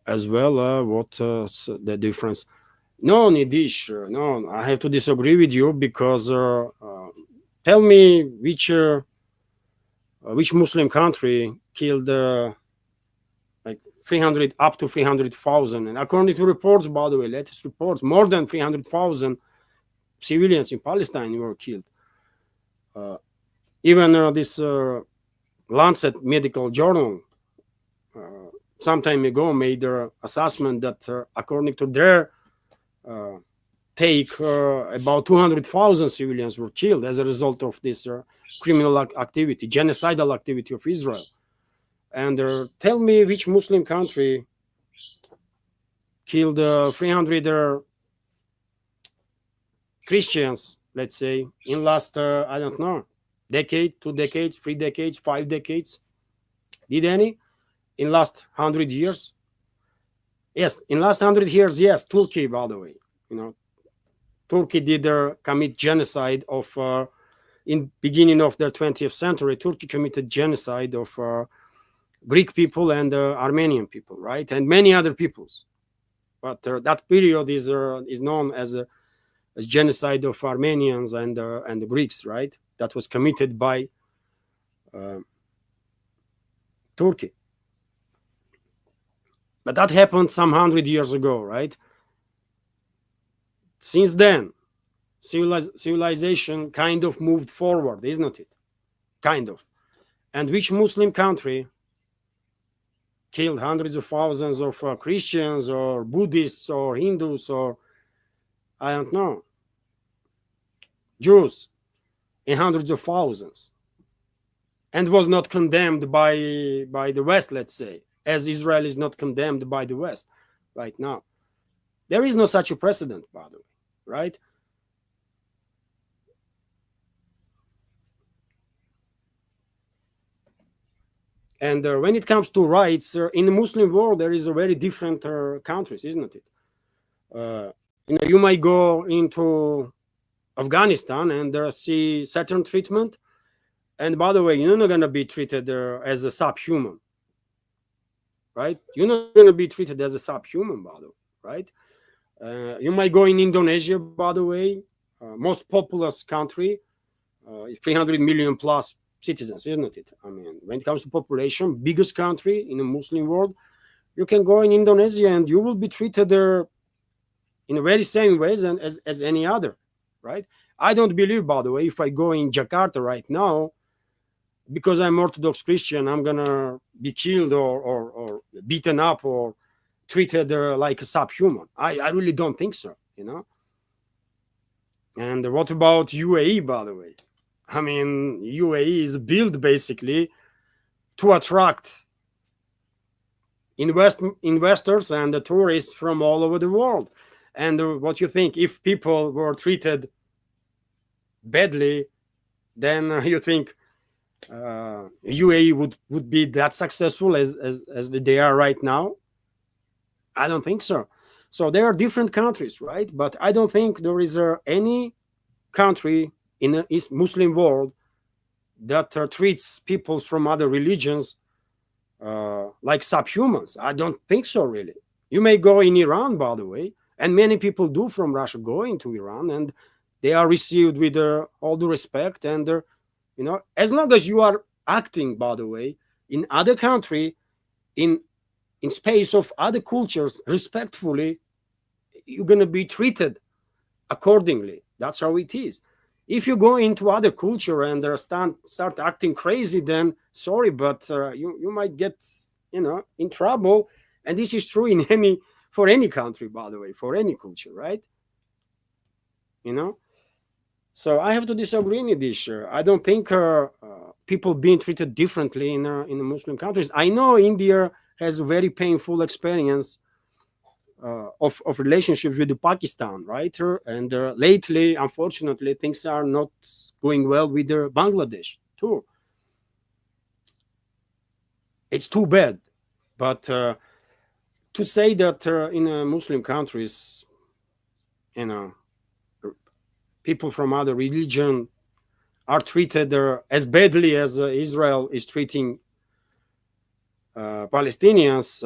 As well, what's the difference? No, Nidish, no, I have to disagree with you, because tell me which Muslim country killed like 300 up to 300,000, and according to reports, by the way, latest reports, more than 300,000 civilians in Palestine were killed. Even this Lancet medical journal some time ago made an assessment that according to their take, about 200,000 civilians were killed as a result of this criminal activity, genocidal activity of Israel. And tell me which Muslim country killed 300 Christians, let's say, in last, I don't know, decade, 2 decades, 3 decades, 5 decades. Did any? In last 100 years? Yes, in last 100 years, yes. Turkey, by the way, Turkey did commit genocide of, in beginning of the 20th century, Turkey committed genocide of Greek people and Armenian people, right? And many other peoples. But that period is known as genocide of Armenians and the Greeks, right? That was committed by Turkey. But that happened some 100 years ago, right? Since then, civilization kind of moved forward, isn't it? Kind of. And which Muslim country killed hundreds of thousands of Christians or Buddhists or Hindus or, I don't know, Jews in hundreds of thousands, and was not condemned by the West, let's say, as Israel is not condemned by the West right now? There is no such a precedent, by the way, right? And when it comes to rights, in the Muslim world, there is a very different countries, isn't it? You might go into Afghanistan and see certain treatment. And by the way, you're not going to be treated as a subhuman, right? You're not going to be treated as a subhuman, by the way, right? You might go in Indonesia, by the way, most populous country, 300 million plus citizens, isn't it? I mean, when it comes to population, biggest country in the Muslim world, you can go in Indonesia and you will be treated in the very same ways as any other, right? I don't believe, by the way, if I go in Jakarta right now, because I'm Orthodox Christian, I'm gonna be killed or beaten up or treated like a subhuman. I really don't think so, And what about UAE, by the way? I mean, UAE is built basically to attract investors and the tourists from all over the world. And what you think, if people were treated badly, then you think UAE would be that successful as they are right now? I don't think so. So there are different countries, right? But I don't think there is any country in the East Muslim world that treats people from other religions like subhumans. I don't think so, really. You may go in Iran, by the way, and many people do from Russia go into Iran, and they are received with all the respect. And as long as you are acting, by the way, in other country, in space of other cultures, respectfully, you're going to be treated accordingly. That's how it is. If you go into other culture and start acting crazy, then sorry, but you might get in trouble. And this is true for any country, by the way, for any culture, right? So I have to disagree in this. I don't think people being treated differently in the Muslim countries. I know India has a very painful experience of relationships with Pakistan, right? And lately, unfortunately, things are not going well with Bangladesh too. It's too bad. But to say that in Muslim countries, people from other religion are treated as badly as Israel is treating Palestinians,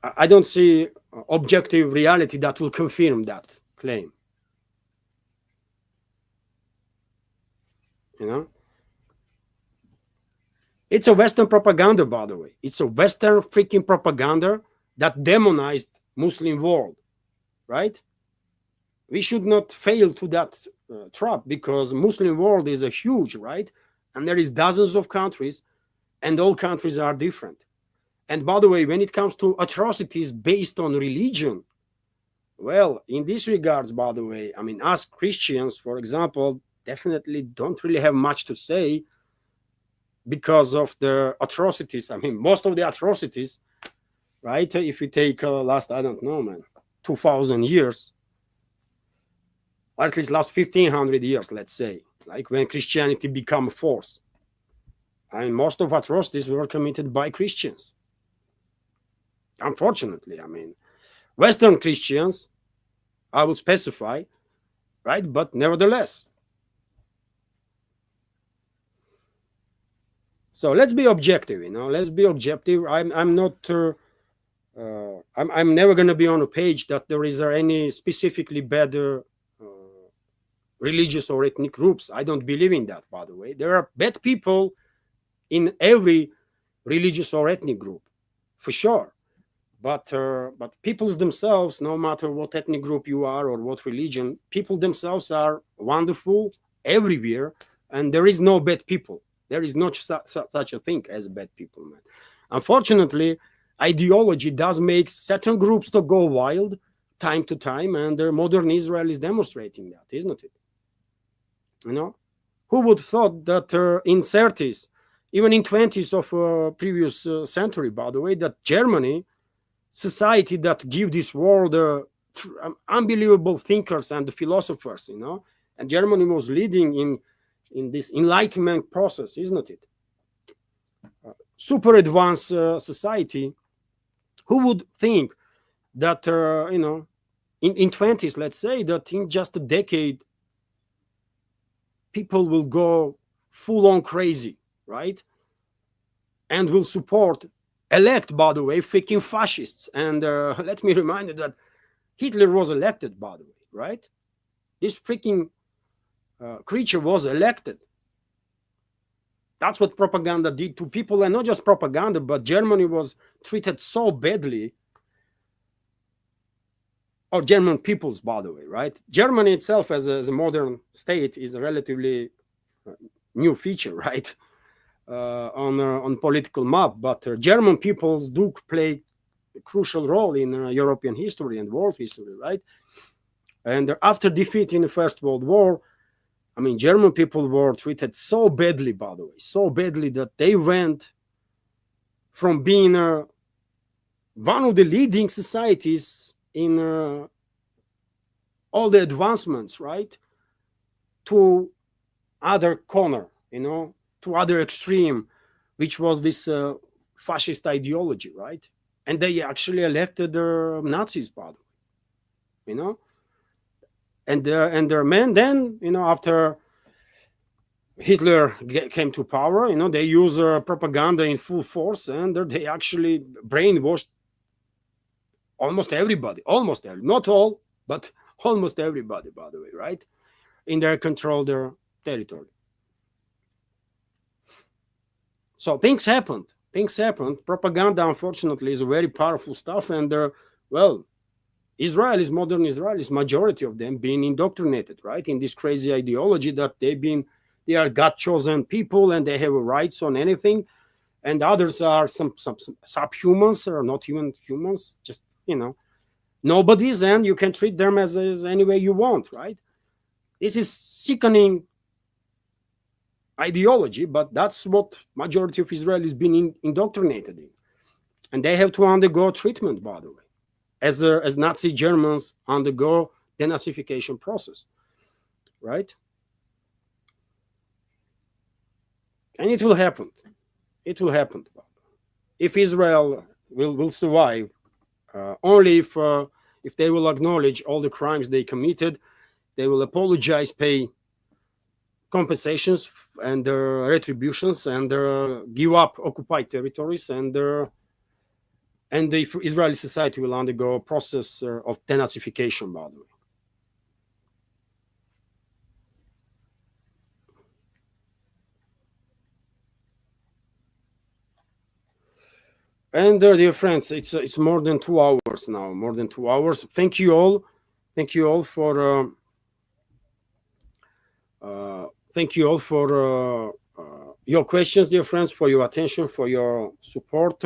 I don't see objective reality that will confirm that claim. It's a Western propaganda, by the way. It's a Western freaking propaganda that demonized Muslim world, right? We should not fail to that trap, because Muslim world is a huge, right? And there is dozens of countries, and all countries are different. And by the way, when it comes to atrocities based on religion, well, in this regards, by the way, I mean, us Christians, for example, definitely don't really have much to say because of the atrocities. I mean, most of the atrocities, right? If we take last, I don't know, man, 2,000 years, or at least last 1,500 years, let's say, like when Christianity became a force. I mean, most of atrocities were committed by Christians. Unfortunately, I mean, Western Christians, I would specify, right? But nevertheless. So let's be objective, let's be objective. I'm not, I'm never going to be on a page that there is any specifically better religious or ethnic groups. I don't believe in that, by the way. There are bad people in every religious or ethnic group, for sure. But peoples themselves, no matter what ethnic group you are or what religion, people themselves are wonderful everywhere, and there is no bad people. There is not such a thing as bad people, man. Unfortunately, ideology does make certain groups to go wild time to time, and modern Israel is demonstrating that, isn't it? Who would thought that in 30s, even in 20s of previous century, by the way, that Germany, society that give this world unbelievable thinkers and philosophers, and Germany was leading in this enlightenment process, isn't it? Super advanced society. Who would think that in 20s, let's say, that in just a decade people will go full on crazy, right? And will elect, by the way, freaking fascists. And let me remind you that Hitler was elected, by the way, right? This freaking creature was elected. That's what propaganda did to people, and not just propaganda, but Germany was treated so badly, or German peoples, by the way, right? Germany itself as a modern state is a relatively new feature, right? On political map, but German peoples do play a crucial role in European history and world history, right? And after defeat in the First World War, I mean, German people were treated so badly, by the way, so badly that they went from being one of the leading societies in all the advancements, right, to other corner, to other extreme, which was this fascist ideology, right? And they actually elected the Nazis, by the way, and their men then, after Hitler came to power, they use propaganda in full force, and they actually brainwashed almost everybody, not all, but almost everybody, by the way, right, in their controlled territory. So things happened. Propaganda, unfortunately, is a very powerful stuff, and Israelis, modern Israelis, majority of them being indoctrinated, right, in this crazy ideology that they are God-chosen people and they have rights on anything, and others are some subhumans or not even humans, just nobodies, and you can treat them as any way you want, right? This is sickening ideology, but that's what majority of Israelis been indoctrinated in, and they have to undergo treatment, by the way, as Nazi Germans undergo denazification process, right? And it will happen. If Israel will survive, only if they will acknowledge all the crimes they committed, they will apologize, pay compensations and retributions, and give up occupied territories, and the Israeli society will undergo a process of denazification, by the way. And dear friends, it's more than 2 hours now. More than 2 hours. Thank you all for your questions, dear friends, for your attention, for your support.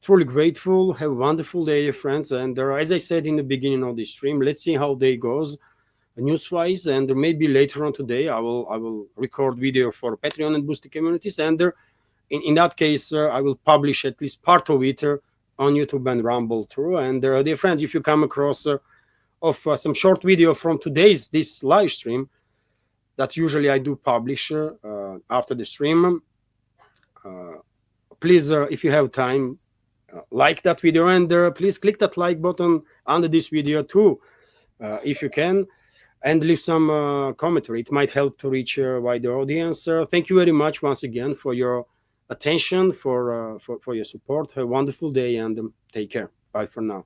Truly grateful. Have a wonderful day, dear friends. And as I said in the beginning of this stream, let's see how day goes, news-wise, and maybe later on today I will record video for Patreon and Boosty communities, and in that case I will publish at least part of it on YouTube and Rumble too. And dear friends, if you come across some short video from this live stream that usually I do publish after the stream, please, if you have time, like that video, and please click that like button under this video too, if you can, and leave some commentary. It might help to reach a wider audience. Thank you very much once again for your attention, for your support. Have a wonderful day, and take care. Bye for now.